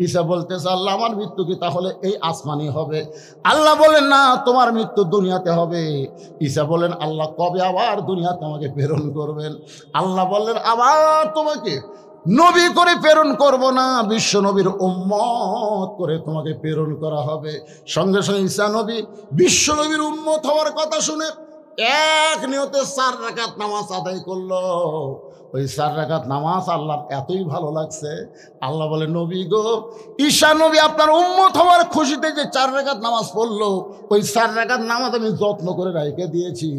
ঈসা বলতেছে আল্লাহ আমার মৃত্যু কি তাহলে এই আসমানই হবে? আল্লাহ বলেন না, তোমার মৃত্যু দুনিয়াতে হবে। ঈসা বলেন আল্লাহ কবে আবার দুনিয়াতে আমাকে প্রেরণ করবেন? আল্লাহ বললেন আবার তোমাকে নবী করে প্রেরণ করব না, বিশ্ব নবীর উম্মত করে তোমাকে প্রেরণ করা হবে। সঙ্গে সঙ্গে ঈসা নবী বিশ্ব নবীর উম্মত হওয়ার কথা শুনে এক নিয়তে 4 রাকাত নামাজ আদায় করলো। ওই 4 রাকাত নামাজ আল্লাহর এতই ভালো লাগছে, আল্লাহ বলে নবী গো, ঈসা নবী আপনার উম্মত হওয়ার খুশিতে যে 4 রাকাত নামাজ পড়লো, ওই 4 রাকাত নামাজ আমি যত্ন করে রেখে দিয়েছি।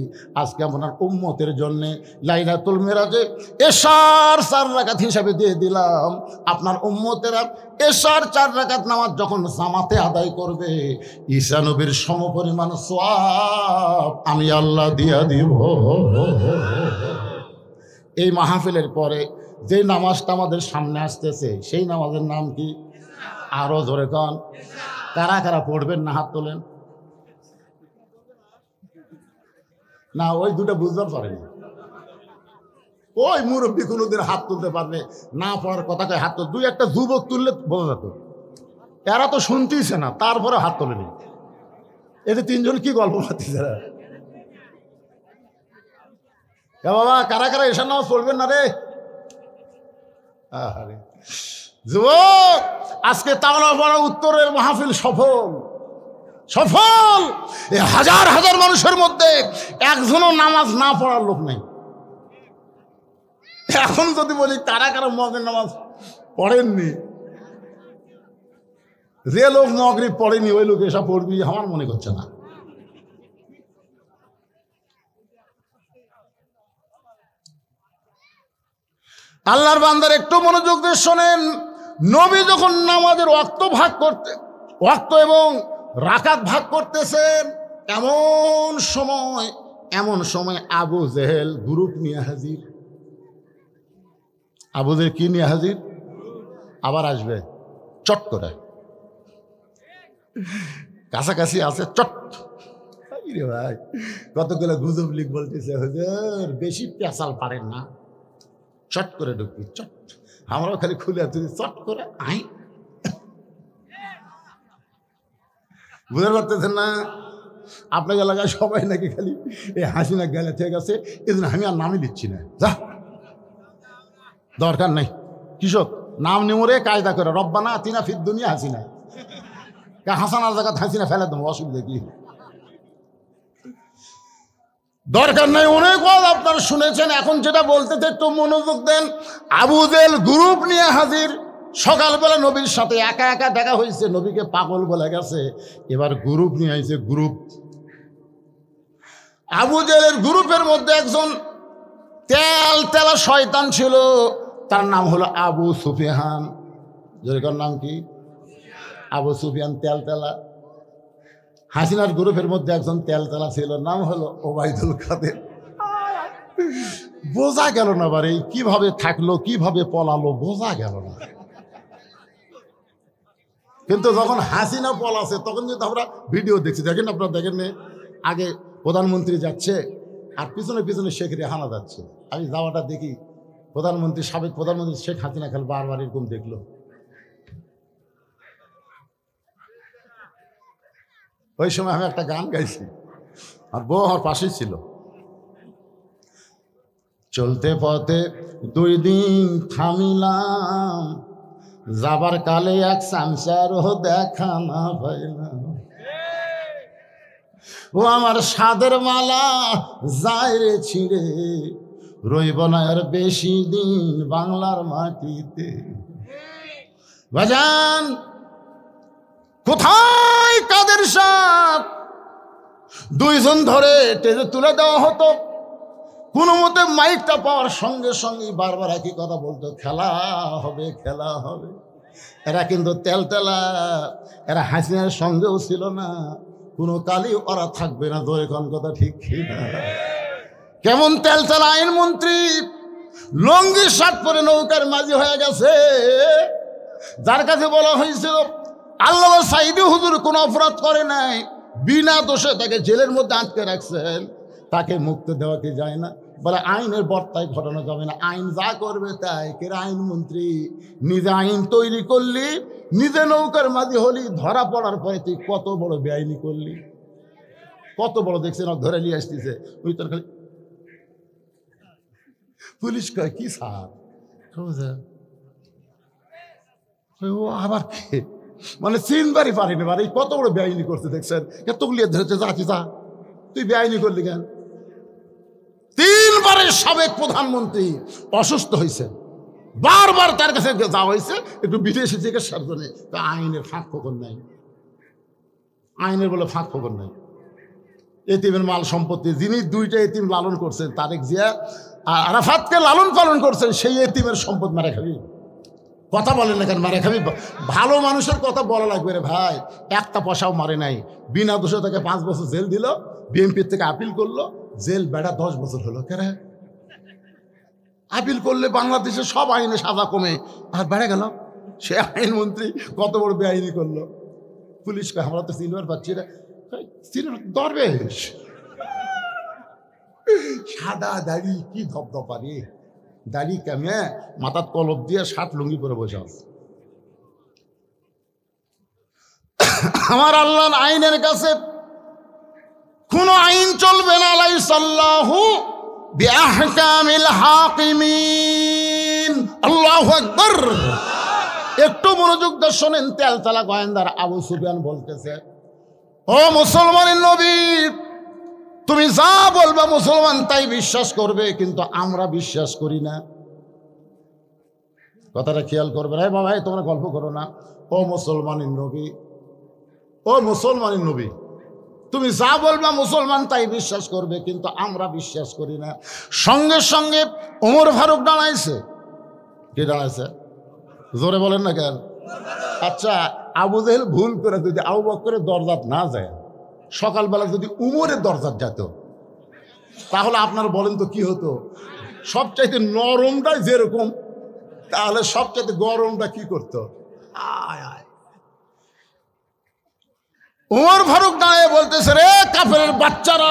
আজকে আপনার উম্মতের জন্যে লাইলাতুল মেরাজে এশার 4 রাকাত হিসাবে দিয়ে দিলাম। আপনার উম্মতেরা এশার 4 রাকাত নামাজ যখন জামাতে আদায় করবে, ঈসা নবীর সমপরিমাণ সওয়াব আমি আল্লাহ দিয়া দিব। এই মাহফিলের পরে যে নামাজটা আমাদের সামনে আসতেছে সেই নামাজের নাম কি? আরো জোরে কন। কারা কারা পড়বেন না হাত তোলেন। না ওই দুটো বুঝতে পারেনি, ওই মুরব্বী কোনোদিন হাত তুলতে পারবে না, পড়ার কথা কয় হাত তুল। 2-1টা যুবক তুললে বোঝা যেত, এরা তো শুনতেইছে না তারপরে হাত তোলেনি। এতে 3 জন কি গল্প মারতেছে? বাবা কারা কারা এসার নামাজ পড়বেন না রে? আরে যুবক, আজকে তাওলা পড়া উত্তরের মাহফিল সফল সফল। এই হাজার হাজার মানুষের মধ্যে একজনও নামাজ না পড়ার লোক নেই। এখন যদি বলি কারা কারা মগের নামাজ পড়েননি, যে লোক মগরিব পড়েনি ওই লোক এসব পড়বি আমার মনে করছে না। আল্লাহর বান্দার একটু মনোযোগ দিয়ে শোনেন। নবী যখন নামাজের ওয়াক্ত এবং রাকাত ভাগ করতেছেন, এমন সময় আবু জেহেল গ্রুপ নিয়ে হাজির। আবু জেহেল কি নিয়ে হাজির? আবার আসবে চট করে, কাছাকাছি আছে চট। ভাই কতগুলো গুজব লিখ বলতেছে হুজুর বেশি পেশাল পারেন না, চট করে ঢুকবি চট। আমরাও খালি খুলে তুই চট করে আই, বুঝতে পারতেছেন না? আপনার এলাকায় সবাই নাকি খালি এই হাসিনা গেলে ঠিক আছে, এই জন্য আমি আর নামই দিচ্ছি না। যা দরকার নাই, কৃষক নাম নিমরে কায়দা করে রব্বানা আতিনা ফিদ দুনিয়া হাসিনা, হাসানার জায়গা হাসিনা ফেলে দেবো, অসুবিধা কি? দরকার নাই, অনেক ওয়াজ আপনারা শুনেছেন। এখন যেটা বলতে একটু মনোযোগ দেন। আবু জেহেল গ্রুপ নিয়ে হাজির। সকালবেলা নবীর সাথে একা একা দেখা হয়েছে, নবীকে পাগল বলে গেছে, এবার গ্রুপ নিয়ে আইছে। গ্রুপ, আবু জেহেলের গ্রুপের মধ্যে একজন তেলা শয়তান ছিল, তার নাম হলো আবু সুফিয়ান। যেরকম নাম কি? আবু সুফিয়ান তেলা। হাসিনার গ্রুপের মধ্যে একজন তেলা ছিল, নাম হলো ওবায়দুল কাদের। বোঝা গেল না বারে, কিভাবে থাকলো কিভাবে পলালো বোঝা গেল না। কিন্তু যখন হাসিনা পলাছে তখন কিন্তু আমরা ভিডিও দেখছি, দেখেন আপনারা দেখেন, আগে প্রধানমন্ত্রী যাচ্ছে আর পিছনে পিছনে শেখ রেহানা যাচ্ছে। আমি যাওয়াটা দেখি, প্রধানমন্ত্রী, সাবেক প্রধানমন্ত্রী শেখ হাসিনা খাল বারবার এরকম দেখলো। ওই সময় আমি একটা গান গাইছি, আর বউ আমার পাশেই ছিল। চলতে পথে 2 দিন থামিলাম, যাবার কালে এক সংসারও দেখা না পাইলাম। ও আমার সাদের মালা যায় রে ছিঁড়ে, রইব না আর বেশি দিন বাংলার মাটিতে। বাজান কোথায় কাদের সাপ? 2 জন ধরে টেনে তুলে দেওয়া হতো। কোনো মতে মাইকটা পাওয়ার সঙ্গে সঙ্গে বারবার একই কথা বলতো, খেলা হবে খেলা হবে। এরা কিন্তু তেলা, এরা হাসিনার সঙ্গেও ছিল না, কোনো কালই ওরা থাকবে না। ধরে কোন কথা ঠিক না? কেমন তেলা আইনমন্ত্রী, লঙ্গি শার্ট পরে নৌকার মাঝি হয়ে গেছে। যার কাছে বলা হয়েছিল আল্লামা সাঈদী হুজুর কোনো অপরাধ করে নাই, বিনা দোষে তাকে জেলের মধ্যে আটকে রাখছেন, তাকে মুক্তি দেওয়া কি যায় না? বলে আইনের বর্তায় ঘটানো যাবে না, আইন যা করবে তাই। কেরা আইনমন্ত্রী, নিজে আইন তৈরি করলি, নিজে নৌকার মাঝি হলি, ধরা পড়ার পরে তুই কত বড় বেআইনি করলি, কত বড় দেখছেন ধরে নিয়ে আসতেছে। ওই তোর খালি পুলিশ কয় কি স্যার, ও আবার মানে চিনবারই পারিনি, মানে কত বড় বেআইনি করছে দেখছেন, এতগুলি ধরেছে, যাচ্ছি যা, তুই বেআইনি করলি কেন? 3 বারের সাবেক প্রধানমন্ত্রী অসুস্থ হয়েছে, বারবার তার কাছে যাওয়া হয়েছে একটু বিদেশি চিকিৎসার জন্য। তা আইনের ফাঁক ফোকর নাই, আইনের বলে ফাঁক ফোকর নাই। এতিমের মাল সম্পত্তি, যিনি 2টা এতিম লালন করছেন, তারেক জিয়া আর আরাফাতকে লালন পালন করছেন, সেই এতিমের সম্পদ মারা খাবি? কথা বলেন না কেন মারে খাবি? ভালো মানুষের কথা বলা লাগবে রে ভাই। একটা পয়সাও মারে নাই, বিনা দোষে তাকে 5 বছর জেল দিল, বিএনপির থেকে আপিল করলো, জেল বেড়া 10 বছর হলো। কেন আপিল করলে বাংলাদেশে সব আইনে সাজা কমে, আর বেড়ে গেল। সে আইনমন্ত্রী কত বড় বেআইনি করলো। পুলিশকে আমরা তো চিনবার পাচ্ছি না, দরবেশ সাদা দাড়ি, কি ধপধপারি দাড়ি, কামে মাথার কলপ দিয়ে 60 লুঙ্গি পরে বসে আছে। আমার আল্লাহর আইনের কাছে কোন আইন চলবে না। লাইসাল্লাহু বিআহকামিল হাকিমিন। আল্লাহু আকবার। একটু মনোযোগ দিয়ে শোনেন। তেলতলা গোয়েন্দার আবু সুফিয়ান বলতেছে, ও মুসলমানের নবী, তুমি যা বলবা মুসলমান তাই বিশ্বাস করবে, কিন্তু আমরা বিশ্বাস করি না। কথাটা খেয়াল করবে। রে বাবা, তোমরা গল্প করো না। ও মুসলমানের নবী, ও মুসলমানের নবী, তুমি যা বলবা মুসলমান তাই বিশ্বাস করবে, কিন্তু আমরা বিশ্বাস করি না। সঙ্গে সঙ্গে ওমর ফারুক দাঁড়াইছে। কে দাঁড়াইছে? জোরে বলেন না কেন? আচ্ছা, আবু জেহেল ভুল করে যদি আবু বকরের দরজাত না যায়, সকালবেলা যদি উমরের দরজাত যেত, তাহলে আপনারা বলেন তো কি হতো? সবচাইতে নরমটাই যেরকম, তাহলে সবচাইতে গরমটা কি করতো? আয় আয়। ওমর ফারুক দাঁড়িয়ে বলতেছে, রে কাফেরের বাচ্চারা,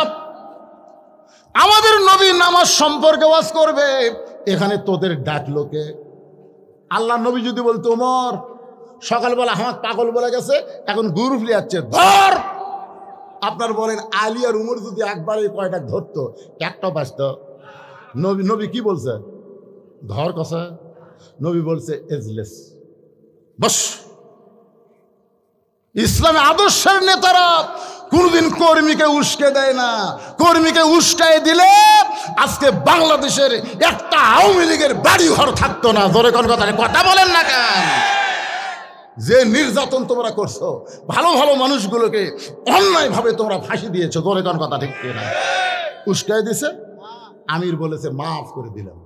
আমাদের নবী নামাজ সম্পর্কে ওয়াজ করবে, এখানে তোদের ডাকলো কে? আল্লাহ নবী যদি বলতো, ওমর সকালবেলা আমার পাগল বলে গেছে, এখন গ্রুপ লিয়াচ্ছে, ধর। আপনার বলেন আলী আর উমর যদি একবারে কয়টা ধরতো, একটাও বাঁচত? নবী কি বলছে? ধর কথা। নবী বলছে এজলেস, বস। ইসলামে আদর্শের নেতারা কোনদিন কর্মীকে উস্কে দেয় না। কর্মীকে উস্কায় দিলে আজকে বাংলাদেশের একটা আওয়ামী লীগের বাড়ি ঘর থাকতো না। জোরে কোন কথা বলেন না কেন? যে নির্যাতন তোমরা করছো, ভালো ভালো মানুষগুলোকে অন্যায়ভাবে তোমরা ফাঁসি দিয়েছো। জোরে কোন কথা ঠিক না? উস্কায় দিছে, আমির বলেছে মাফ করে দিলাম।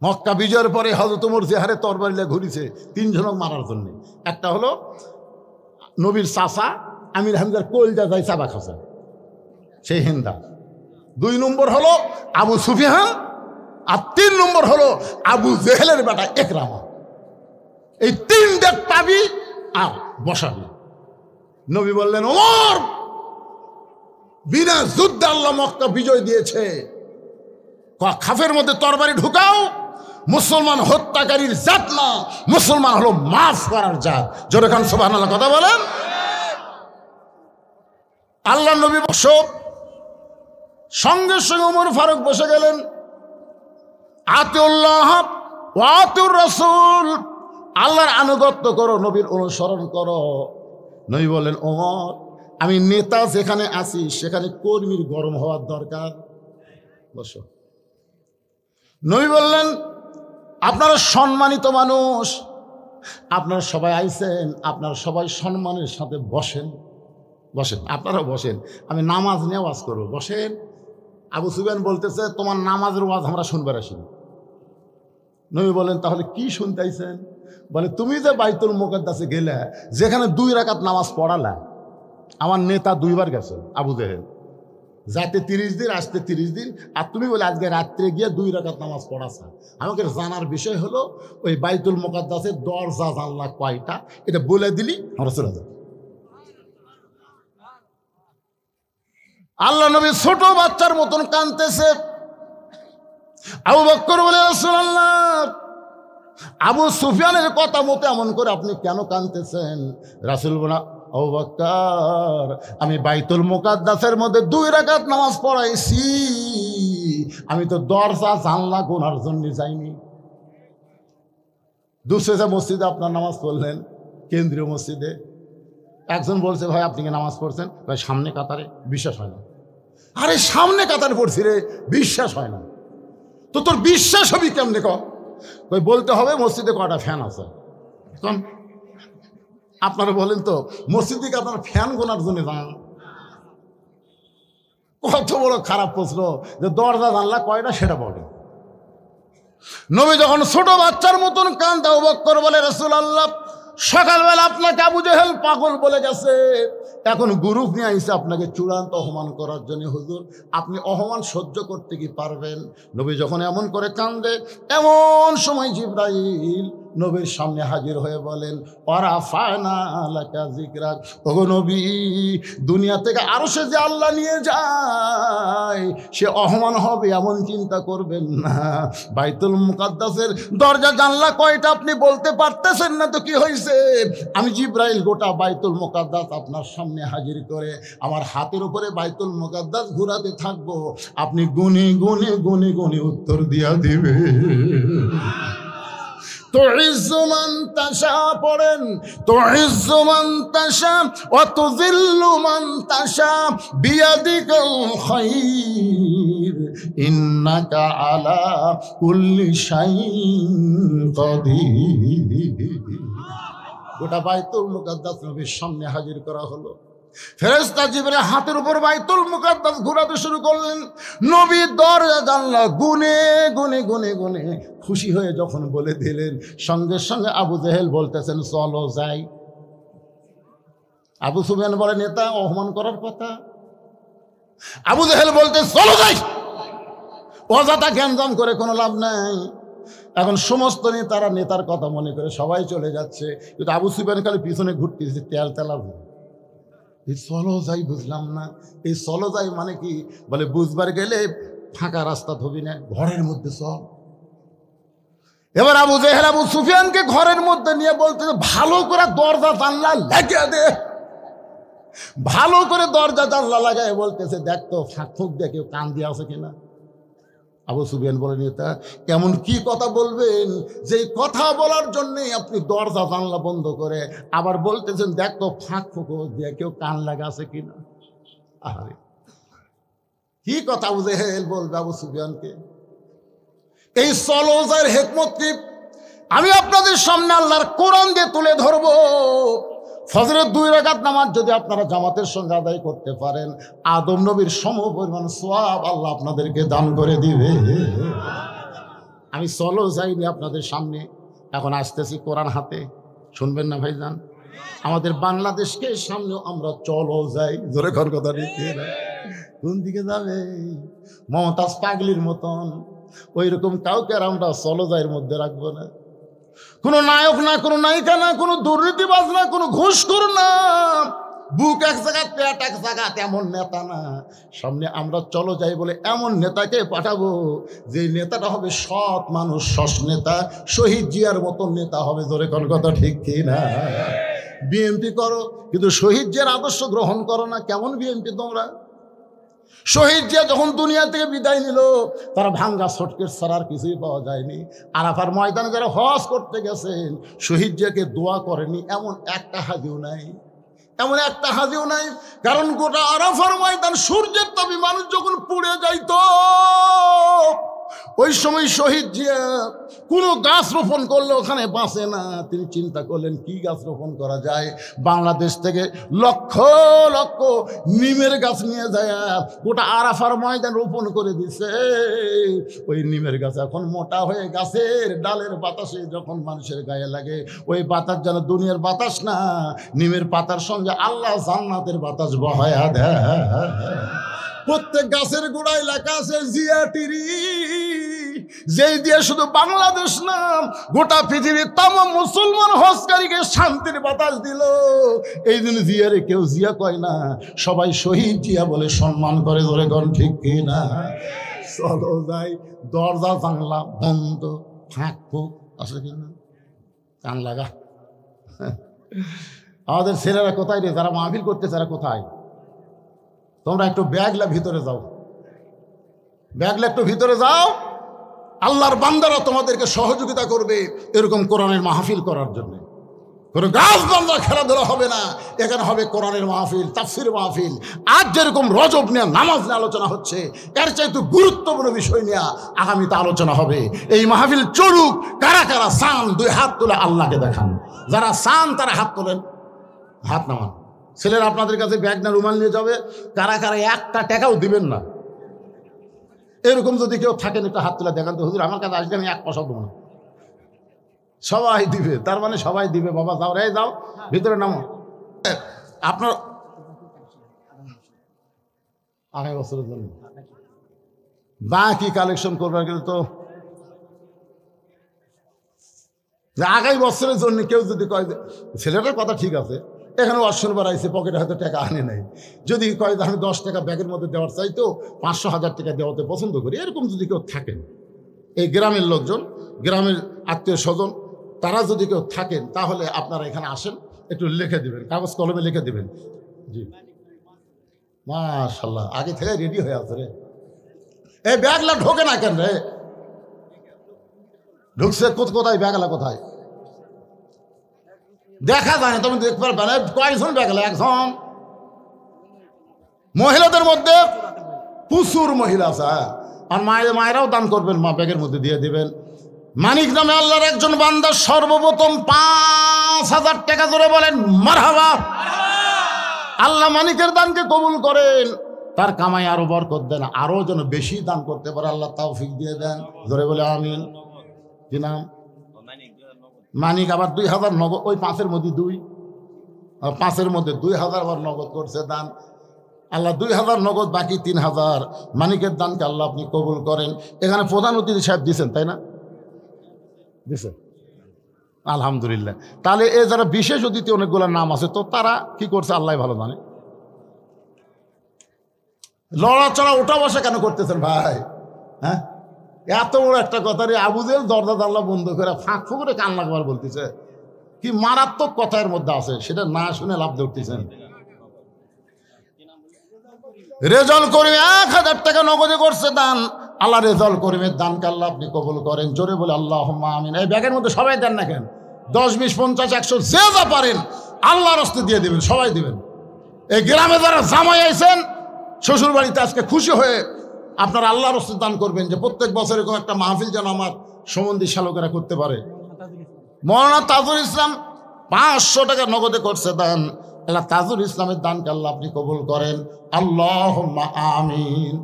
মক্কা বিজয়ের পরে হযরত ওমর যে হারে তরবারিলে ঘুরিছে 3 জনক মারার জন্য। একটা হলো নবীর চাচা আমির হামজার কলজা যায় চাবা খাসা, সেই হিন্দা। 2 নম্বর হলো আবু সুফিয়ান, আর 3 নম্বর হলো আবু জেহেলের বেটা ইকরামা। এই 3টা পাবি আর বসাবি। নবী বললেন, ওমর, বিনা যুদ্ধে আল্লাহ মক্কা বিজয় দিয়েছে, খাফের মধ্যে তরবারি ঢুকাও। মুসলমান হত্যাকারীর জাত না, মুসলমান হলো মাফ করার জাত। জোরে খান সুবহানাল্লাহ কথা বলেন। আল্লাহ নবী সঙ্গে সঙ্গে ওমর ফারুক বসে গেলেন। আতিউল্লাহ ওয়া আতিউর রাসূল, আল্লাহর আনুগত্য করো, নবীর অনুসরণ করো। নবী বললেন, ওমর, আমি নেতা যেখানে আছি সেখানে কর্মীর গরম হওয়ার দরকার, বসো। নবী বললেন, আপনারা সম্মানিত মানুষ, আপনারা সবাই আইছেন, আপনারা সবাই সম্মানের সাথে বসেন। বসেন, আপনারাও বসেন, আমি নামাজ নিয়ে ওয়াজ করবো, বসেন। আবু সুফিয়ান বলতেছে, তোমার নামাজের ওয়াজ আমরা শুনবার আসিনি। নবী বলেন, তাহলে কি শুনতে আইছেন? বলে, তুমি যে বাইতুল মুকাদ্দাসে গেলে, যেখানে 2 রাকাত নামাজ পড়ালা, আমার নেতা 2 বার গেছে, আবু জেহেল, যাতে 30 দিন, আসতে 30 দিন, আর তুমি বলে আজকে রাত্রে গিয়ে 2 রাকাত নামাজ পড়াছা। আমাকে জানার বিষয় হলো ওই বাইতুল মুকাদ্দাসের দরজা জানলা কয়টা, এটা বলে দিলি আমরা চলে যাব। আল্লাহ নবী ছোট বাচ্চার মতন কাঁদতেছে। আবু বকর বলে, রাসূলুল্লাহ, আবু সুফিয়ানের কথা মতো এমন করে আপনি কেন কাঁদতেছেন? রাসূল বলে, আবু বকর, আমি বাইতুল মুকাদ্দাসের মধ্যে 2 রাকাত নামাজ পড়াইছি, আমি তো দরজা জানলা গোনার জন্য যাইনি। দুসেজা মসজিদে আপনার নামাজ পড়লেন, কেন্দ্রীয় মসজিদে। একজন বলছে, ভাই আপনি কি নামাজ পড়ছেন? ভাই সামনে কাতারে, বিশ্বাস হয় না। আরে সামনে কাতারে পড়ছি রে, বিশ্বাস হয় না। তো তোর বিশ্বাস হবি কেমনে? কই বলতে হবে মসজিদে কটা ফ্যান আছে। কারণ আপনারা বলেন তো, মসজিদে কি আপনার ফ্যান গোনার জন্য যান? কত বড় খারাপ প্রশ্ন যে দরজা জানলা কয়টা সেটা বলে। নবী যখন ছোট বাচ্চার মতন কাঁদে, আবু বকর বলে, রাসূলুল্লাহ, সকালবেলা আপনাকে আবু জেহেল পাগল বলে গেছে, এখন গ্রুপ নিয়ে আইসে আপনাকে চূড়ান্ত অপমান করার জন্য। হুজুর, আপনি অপমান সহ্য করতে কি পারবেন? নবী যখন এমন করে কান্দে, এমন সময় জিবরাইল নবীর সামনে হাজির হয়ে বলেন, ওয়ারাফা'না লাকা যিকরাক, ওগো নবী, দুনিয়া থেকে আরশে যে আল্লাহ নিয়ে যায় সে অপমান হবে এমন চিন্তা করবেন না। বাইতুল মুকাদ্দাসের দরজা জানলা কয়টা আপনি বলতে পারতেছেন না তো কি হয়েছে? আমি জিবরাইল গোটা বাইতুল মুকাদ্দাস আপনার সামনে হাজির করে আমার হাতের উপরে বাইতুল মুকাদ্দাস ঘুরাতে থাকবো, আপনি গুনে গুনে গুনে গুনে উত্তর দিয়া দিবে। তুইজ্জু মান তাশা পড়েন, তুইজ্জু মান তাশা ওয়া তুযিল্লু মান তাশা বিয়াদিকাল খায়র ইন্নাকা আলা কুল্লি শাইইন কাদির। গোটা বাইতুল মুকাদ্দাস নবীর সামনে হাজির করা হলো। ফেরেশতা জিবরাইল হাতের উপর বাইতুল মুকাদ্দাস ঘোরাতে শুরু করলেন। নবী দরজা জানলা গুনে গুনে গুনে গুনে খুশি হয়ে যখন বলে দিলেন, সঙ্গে সঙ্গে আবু জেহেল বলতেছেন, চলো যাই। আবু সুফিয়ান বলে, নেতা অপমান করার কথা। আবু জেহেল বলতে, চলো যাই। অযথা জ্ঞানজাম করে কোনো লাভ নাই। এখন সমস্ত নেতারা নেতার কথা মনে করে সবাই চলে যাচ্ছে, কিন্তু আবু সুফিয়ান খালি পিছনে ঘুরতেছে, তেল তেলা। এই চলো যাই বুঝলাম না, এই চলো যাই মানে কি? বলে, বুঝবার গেলে ফাঁকা রাস্তা ধবি না, ঘরের মধ্যে চল। এবার আবু জেহেল আবু সুফিয়ানকে ঘরের মধ্যে নিয়ে বলতে, ভালো করে দরজা জানলা লাগিয়ে দে। ভালো করে দরজা জানলা লাগায় বলতেছে, দেখ তো ফাঁক ফুক দিয়ে কেউ কান দিয়ে আছে কিনা। আবু সুফিয়ান বলে, নেতা এমন কি কথা বলবেন যে কথা বলার জন্যে আপনি দরজা জানলা বন্ধ করে আবার বলতেছেন দেখ তো ফাঁক ফুঁকো দিয়ে কেউ কান লাগাছে কিনা। আরে কি কথা আবু জেহেল বলবে আবু সুফিয়ানকে? এই সলোজার হিকমত কি আমি আপনাদের সামনে আল্লাহর কোরআন দিয়ে তুলে ধরবো। ফজরের 2 রাকাত নামাজ যদি আপনারা জামাতের সঙ্গে আদায় করতে পারেন, আদম নবীর সমপরিমাণ সওয়াব আল্লাহ আপনাদেরকে দান করে দিবে। আমি চলো যাইনি আপনাদের সামনে, এখন আসতেছি কোরআন হাতে, শুনবেন না ভাইজান? আমাদের বাংলাদেশকে সামনেও আমরা চলো যাই, জোরে ঘর কথা দিতে কোন দিকে যাবে? মমতাজ পাগলির মতন ওই রকম কাউকে আর আমরা চলো যাইয়ের মধ্যে রাখবো না। কোনো নায়ক না, কোনো নায়িকা না, কোনো দুর্নীতিবাজ না, কোনো ঘুষখোর না, বুক এক জায়গা পেট এক জায়গা, তেমন নেতা না। সামনে আমরা চলো যাই বলে এমন নেতাকে পাঠাবো যে নেতাটা হবে সৎ মানুষ, সৎ নেতা, শহীদ জিয়ার মতন নেতা হবে। জোরে কোন কথা ঠিক কি না? বিএনপি করো কিন্তু শহীদ জিয়ার আদর্শ গ্রহণ করো না। কেমন বিএনপি তোমরা? শহীদ জিয়া যখন দুনিয়া থেকে বিদায় নিল, তারা ভাঙ্গা সটকের ছাড়া আর কিছুই পাওয়া যায়নি। আরাফার ময়দানে যারা হজ করতে গেছেন, শহীদ জিয়াকে দোয়া করেনি এমন একটা হাজিও নাই, এমন একটা হাজিও নাই। কারণ গোটা আরাফার ময়দান সূর্যের তাপে মানুষ যখন পুড়ে যাইত, ওই সময় শহীদ জিয়া কোনো গাছ রোপণ করলে ওখানে বাঁচে না। তিনি চিন্তা করলেন কি গাছ রোপণ করা যায়। বাংলাদেশ থেকে লক্ষ লক্ষ নিমের গাছ নিয়ে যায় গোটা আরাফার ময়দান রোপণ করে দিছে। ওই নিমের গাছ এখন মোটা হয়ে গাছের ডালের বাতাসে যখন মানুষের গায়ে লাগে, ওই বাতাস যেন দুনিয়ার বাতাস না, নিমের পাতার সঙ্গে আল্লাহ জান্নাতের বাতাস বহায়া দেয়। প্রত্যেক গাছের গোড়ায় লেখা আছে জিয়াটিরি, যেই দিয়ে শুধু বাংলাদেশ না গোটা পৃথিবীর তামাম মুসলমান হজকারীকে শান্তির বাতাস দিল। এই দিন জিয়ারে কেউ জিয়া কয় না, সবাই শহীদ জিয়া বলে সম্মান করে। ধরে গণ ঠিক কি না? চলো যাই, দরজা জানলা বন্ধ, ফাঁক ফুক আছে কিনা কান লাগা। আমাদের ছেলেরা কোথায় রে? যারা মাহফিল করতে তারা কোথায়? তোমরা একটু ব্যাগলা ভিতরে যাও, ব্যাগলা একটু ভিতরে যাও। আল্লাহর বান্দারা তোমাদেরকে সহযোগিতা করবে এরকম কোরআনের মাহফিল করার জন্য। কোনো গাছ বান্দা খেলাধুলা হবে না, এখানে হবে কোরআনের মাহফিল, তাফসির মাহফিল। আজ যেরকম রজব নিয়ে নামাজ নিয়ে আলোচনা হচ্ছে, এর চাইতে গুরুত্বপূর্ণ বিষয় নিয়ে আগামীতে আলোচনা হবে। এই মাহফিল চলুক। কারা কারা চান 2 হাত তুলে আল্লাহকে দেখান। যারা চান তারা হাত তোলেন, হাত নামান। ছেলেরা আপনাদের কাছে ব্যাগ না রুমাল নিয়ে যাবে। কারা কারা 1টা টাকাও দিবেন না, এরকম যদি কেউ থাকেন একটু হাত তুলে দেখান তো। হুজুর আমার কাছে আসলে আমি 1 পয়সা দেবো না। সবাই দিবে, তার মানে সবাই দিবে। বাবা যাও রে, যাও ভিতরে নামো। আপনার 2.5 বছরের জন্য বাকি কালেকশন করবার গেলে তো আগামী বছরের জন্য কেউ যদি কয়, ছেলেটার কথা ঠিক আছে, এখানে অশ্বরবার আইসে, পকেটে হয়তো টাকা আনে নাই, যদি কয় আমি 10 টাকা ব্যাগের মধ্যে দেওয়ার চাইতো 500-1000 টাকা দেওয়াতে পছন্দ করি, এরকম যদি কেউ থাকেন, এই গ্রামের লোকজন, গ্রামের আত্মীয় স্বজন, তারা যদি কেউ থাকেন, তাহলে আপনারা এখানে আসেন, একটু লিখে দিবেন, কাগজ কলমে লিখে দিবেন। জি মাশাআল্লাহ, আগে থেকে রেডি হয়ে আছে রে। এই ব্যাগলা ঢোকে না কেন রে? ঢুকছে কোথায়? ব্যাগলা কোথায় দেখা যায় না, তুমি দেখতে পারবে না। কয়েকজন ব্যাগলা? 1 জন। মহিলাদের মধ্যে প্রচুর মহিলা আছে, আর মায়েরাও দান করবেন, মা ব্যাগের মধ্যে দিয়ে দিবেন। মানিক নামে আল্লাহর একজন বান্দা সর্বপ্রথম 5000 টাকা জোরে বলেন মারহাবা। আল্লাহ মানিকের দানকে কবুল করেন, তার কামাই আরো বরকত দেন, আরো যেন বেশি দান করতে পারে আল্লাহ তৌফিক দিয়ে দেন। জোরে বলে আমিন। কি নাম? মানিক। আবার 2000 নগদ, ওই 5-এর মধ্যে 2, 5-এর মধ্যে 2000 আবার নগদ করছে দান। আল্লাহ 2000 নগদ, বাকি 3000 মানিকের দানকে আল্লাহ আপনি কবুল করেন। এখানে প্রধান অতিথি সাহেব দিচ্ছেন, তাই না? দিচ্ছেন, আলহামদুলিল্লাহ। তাহলে এ যারা বিশেষ অতিথি অনেকগুলোর নাম আছে, তো তারা কি করছে আল্লাহ ভালো জানে। লড়াচড়া ওঠা বসা কেন করতেছেন ভাই? হ্যাঁ, এত বড় একটা কথা রে। আবু জেহেল দরজা জানলা বন্ধ করে ফাঁক ফুঁকরে কান লাগবার বলতেছে, কি মারাত্মক কথার মধ্যে আছে, সেটা না শুনে লাভ ধরতেছেন। রেজাল্ট করে 1000 টাকা নগদে করছে দান, আল্লাহ রেজাল করিমের দানকে আল্লাহ আপনি কবুল করেন। জোরে বলে আল্লাহুম্মা আমিন। এই ব্যাগের মধ্যে সবাই দেন না কেন, 10, 20, 50, 100 যে যা পারেন আল্লাহর রাস্তায় দিয়ে দেবেন, সবাই দিবেন। এই গ্রামে যারা জামাই আইছেন শ্বশুর বাড়িতে আজকে খুশি হয়ে আপনারা আল্লাহর রাস্তায় দান করবেন, যে প্রত্যেক বছর এরকম একটা মাহফিল যেন আমার সম্বন্ধী শালকেরা করতে পারে। মৌলানা তাজুল ইসলাম 500 টাকা নগদে করছে দান। আল্লাহ তাজুল ইসলামের দানকে আল্লাহ আপনি কবুল করেন। আল্লাহুম্মা আমিন।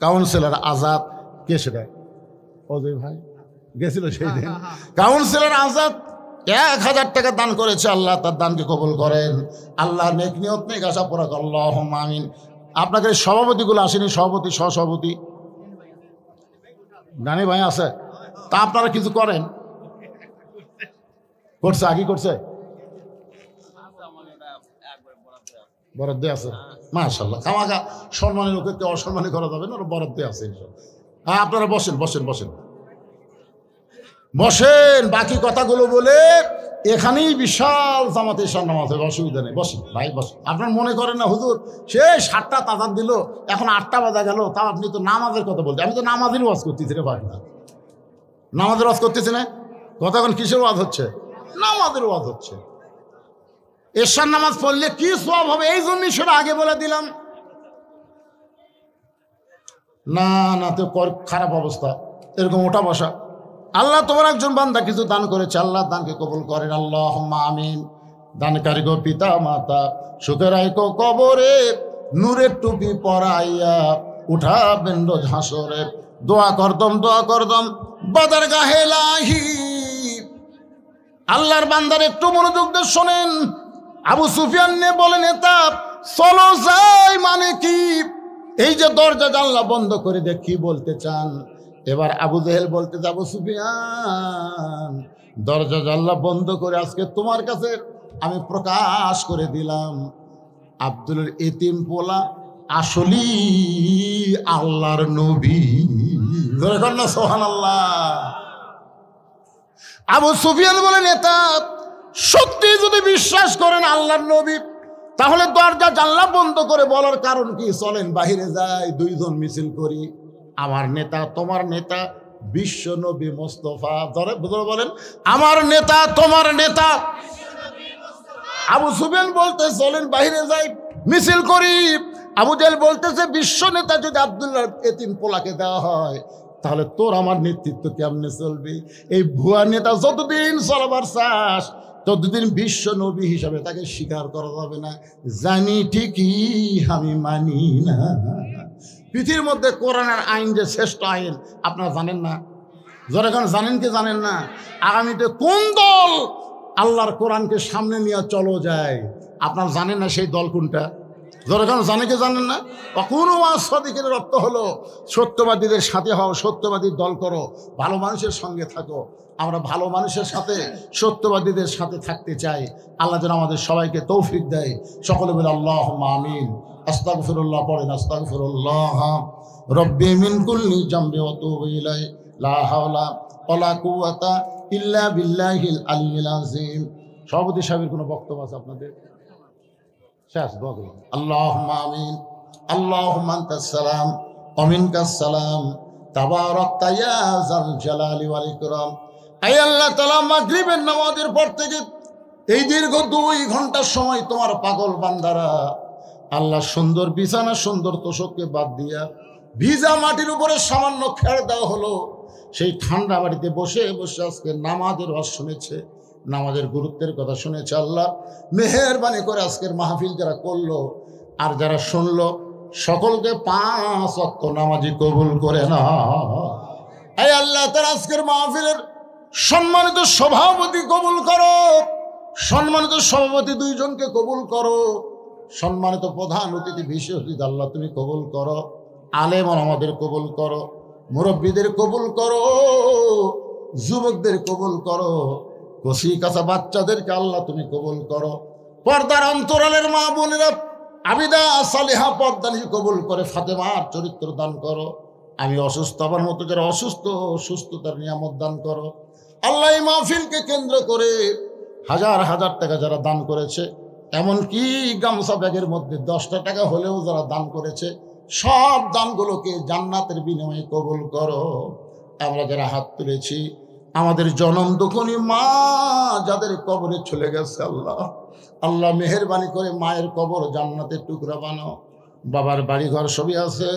কাউন্সিলর আজাদ, কে সেটা? অজয় ভাই গেছিল সেই দিন। কাউন্সিলর আজাদ 1000 টাকা দান করেছে। আল্লাহ তার দানকে কবুল করেন। আল্লাহ নেক নিয়ত নেক আশা পুরা করেন। আল্লাহুম্মা আমিন। আপনাদের সভাপতিগুলো আসেনি, সভাপতি সহসভাপতি গানে ভাই আছে, তা আপনারা কিছু করেন? করছে, আগে করছে, বরাদ্দ আছে। মাশাআল্লাহ, খামাখা সম্মানের লোককে অসম্মানী করা যাবে না, বরাদ্দ আছে। হ্যাঁ, আপনারা বসেন বসেন বসেন বসেন। বাকি কথাগুলো বলে এখানেই বিশাল জামাতে ঈশার নামাজ হবে, অসুবিধা নেই। বসেন ভাই বসেন। আপনার মনে করেন না হুজুর সে 7টা তাজার দিল, এখন 8টা বাজা গেল, তাও আপনি তো নামাজের কথা বলতে। আমি তো নামাজের ওয়াজ করতেছি রে ভাই, না নামাজের ওয়াজ করতেছি না। কতক্ষণ কিসের ওয়াজ হচ্ছে? নামাজের ওয়াজ হচ্ছে। ঈশার নামাজ পড়লে কি সওয়াব হবে এই জন্যই সেটা আগে বলে দিলাম। না না তো খারাপ অবস্থা, এরকম ওঠা বসা। আল্লাহ তোমার একজন বান্দা কিছু দান করেছে, আল্লাহ দানকে কবুল করেন। আল্লাহুম্মা আমিন। দানকারী গো পিতা মাতা সুখে রাখো কবরে, নূরের টুপি পরাইয়া উঠাবেন রোজ হাসরে। দোয়া করদম বাদার গাহে লাহি। আল্লাহর বান্দার একটু মনোযোগ দিয়ে শোনেন। আবু সুফিয়ান নে বলেন নেতা চলো যাই মানে কি? এই যে দরজা জানলা বন্ধ করে দিয়ে কি বলতে চান? এবার আবু জেহেল বলতে যাবো সুফিয়ান দরজা জানলা বন্ধ করে আজকে তোমার কাছে আমি প্রকাশ করে দিলাম, আব্দুলের এতিম পোলা আসলি আল্লাহর নবী। সুবহানাল্লাহ। আবু সুফিয়ান বলে নেতা সত্যি যদি বিশ্বাস করেন আল্লাহর নবী, তাহলে দরজা জানলা বন্ধ করে বলার কারণ কি? চলেন বাহিরে যাই, 2 জন মিছিল করি। আমার নেতা তোমার নেতা বিশ্ব নবী মুস্তাফা। ধরে বলেন আমার নেতা তোমার নেতা। আবু সুফিয়ান বলতে চলেন বাহিরে যাই মিছিল করি। আবু জেহেল বলতেছে বিশ্ব নেতা যদি আব্দুল্লাহর এতিম পোলাকে দেওয়া হয় তাহলে তোর আমার নেতৃত্ব কেমনে চলবে? এই ভুয়া নেতা যতদিন চলবার চাস ততদিন বিশ্ব নবী হিসাবে তাকে স্বীকার করা যাবে না। জানি ঠিকই আমি মানি না। পৃথিবীর মধ্যে কোরআনের আইন যে শ্রেষ্ঠ আইন আপনারা জানেন না? যখন জানেন কি জানেন না? আগামীতে কোন দল আল্লাহর কোরআনকে সামনে নিয়ে চলো যায় আপনারা জানেন না সেই দল কোনটা? যখন জানে কি জানেন না? কোনো সাদিকের অর্থ হলো সত্যবাদীদের সাথে হও, সত্যবাদীর দল করো, ভালো মানুষের সঙ্গে থাকো। আমরা ভালো মানুষের সাথে সত্যবাদীদের সাথে থাকতে চাই। আল্লাহ যেন আমাদের সবাইকে তৌফিক দেয়। সকলে বলে আল্লাহুম্মা আমিন। আস্তাগফিরুল্লাহ পড়েন। আস্তাগফিরুল্লাহ রব্বি মিন কুল্লি জামবি ওয়া তুবু ইলাইহি লা হাওলা ওয়ালা কুওয়াতা ইল্লা বিল্লাহিল আলিয়্যিল আযীম। সভাপতি সাহেবের কোনো বক্তব্য আছে আপনাদের? শেষ দোয়া করুন। আল্লাহুম্মা আমিন। আল্লাহুম্মা আনতাস সালাম ওয়া মিনকাস সালাম তাবারাকতা ইয়া যাল জালালি ওয়াল ইকরাম। আয় আল্লাহ তাআলা মাগরিবের নামাজের পর থেকে এই দীর্ঘ 2 ঘন্টার সময় তোমার পাগল বান্দারা আল্লাহ সুন্দর বিছানা সুন্দর তোষককে বাদ দিয়া ভিজা মাটির উপরে সামান্য খেড় দেওয়া হলো। সেই ঠান্ডা মাটিতে বসে বসে আজকে নামাজের ওয়াজ শুনেছে, নামাজের গুরুত্বের কথা শুনেছে। আল্লাহ মেহেরবানি করে আজকের মাহফিল যারা করলো আর যারা শুনলো সকলকে 5 ওয়াক্ত নামাজি কবুল করে না। এই আল্লাহ তাআলা আজকের মাহফিলের সম্মানিত সভাপতি কবুল করো, সম্মানিত সভাপতি 2 জনকে কবুল করো, সম্মানিত প্রধান অতিথি বিশেষ অতিথি আল্লাহ তুমি কবুল করো, আলেম আমাদের কবুল করো, মুরব্বীদের কবুল করো, যুবকদের কবুল করো, কচি কাঁচা বাচ্চাদেরকে আল্লাহ তুমি কবুল করো। পর্দার অন্তরালের মা বোনেরা আবিদা সালেহা পর্দানি কবুল করে ফাতেমার চরিত্র দান করো। আমি অসুস্থ, আমার মতো যারা অসুস্থ সুস্থতার নিয়ামত দান করো। আল্লাহ এই মাহফিলকে কেন্দ্র করে হাজার হাজার টাকা যারা দান করেছে, এমনকি গামছা ব্যাগের মধ্যে 10টা টাকা হলেও যারা দান করেছে সব দানগুলোকে জান্নাতের বিনিময়ে কবুল করো। আমরা যারা হাত তুলেছি, আমাদের জনম দুঃখনী মা যাদের কবরে চলে গেছে, আল্লাহ আল্লাহ মেহেরবানি করে মায়ের কবর জান্নাতের টুকরা বানাও। বাবার বাড়িঘর সবই আছে,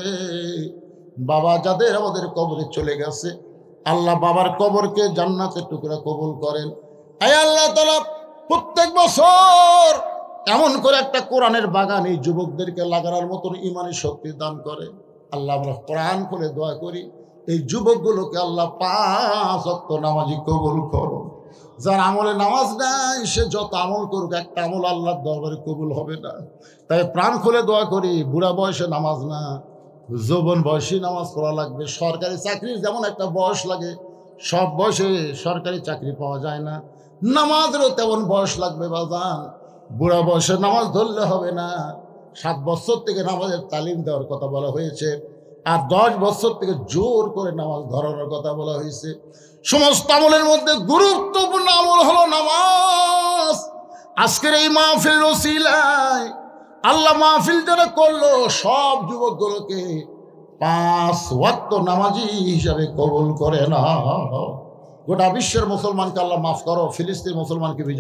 বাবা যাদের আমাদের কবরে চলে গেছে, আল্লাহ বাবার কবরকে জান্নাতের টুকরা কবুল করেন। আয় আল্লাহ তাআলা প্রত্যেক বছর এমন করে একটা কোরআনের বাগান এই যুবকদেরকে লাগানোর মতন ইমানি শক্তি দান করে। আল্লাহ আমরা কোরআন করে দোয়া করি, এই যুবকগুলোকে আল্লাহ 5 ওয়াক্ত নামাজি কবুল করো। যার আমলে নামাজ নাই সে যত আমল করুক, একটা আমল আল্লাহর দরবারে কবুল হবে না। তাই প্রাণ খুলে দোয়া করি, বুড়া বয়সে নামাজ না, যৌবন বয়সী নামাজ পড়া লাগবে। সরকারি চাকরির যেমন একটা বয়স লাগে, সব বয়সে সরকারি চাকরি পাওয়া যায় না, নামাজেরও তেমন বয়স লাগবে বাজান। বুড়া বয়সে নামাজ ধরলে হবে না। 7 বছর থেকে নামাজের তালিম দেওয়ার কথা বলা হয়েছে, আর 10 বছর থেকে জোর করে নামাজ ধরানোর কথা বলা হয়েছে। সমস্ত আমলের মধ্যে গুরুত্বপূর্ণ আমল হলো নামাজ। আজকের এই মাহফিল ওসিলায় আল্লাহ মাহফিল যারা করলো সব যুবকগুলোকে 5 ওয়াক্ত নামাজি হিসাবে কবুল করে না। গোটা বিশ্বের মুসলমানকে আল্লাহ মাফ করো, ফিলিস্তিন মুসলমানকে বিজয়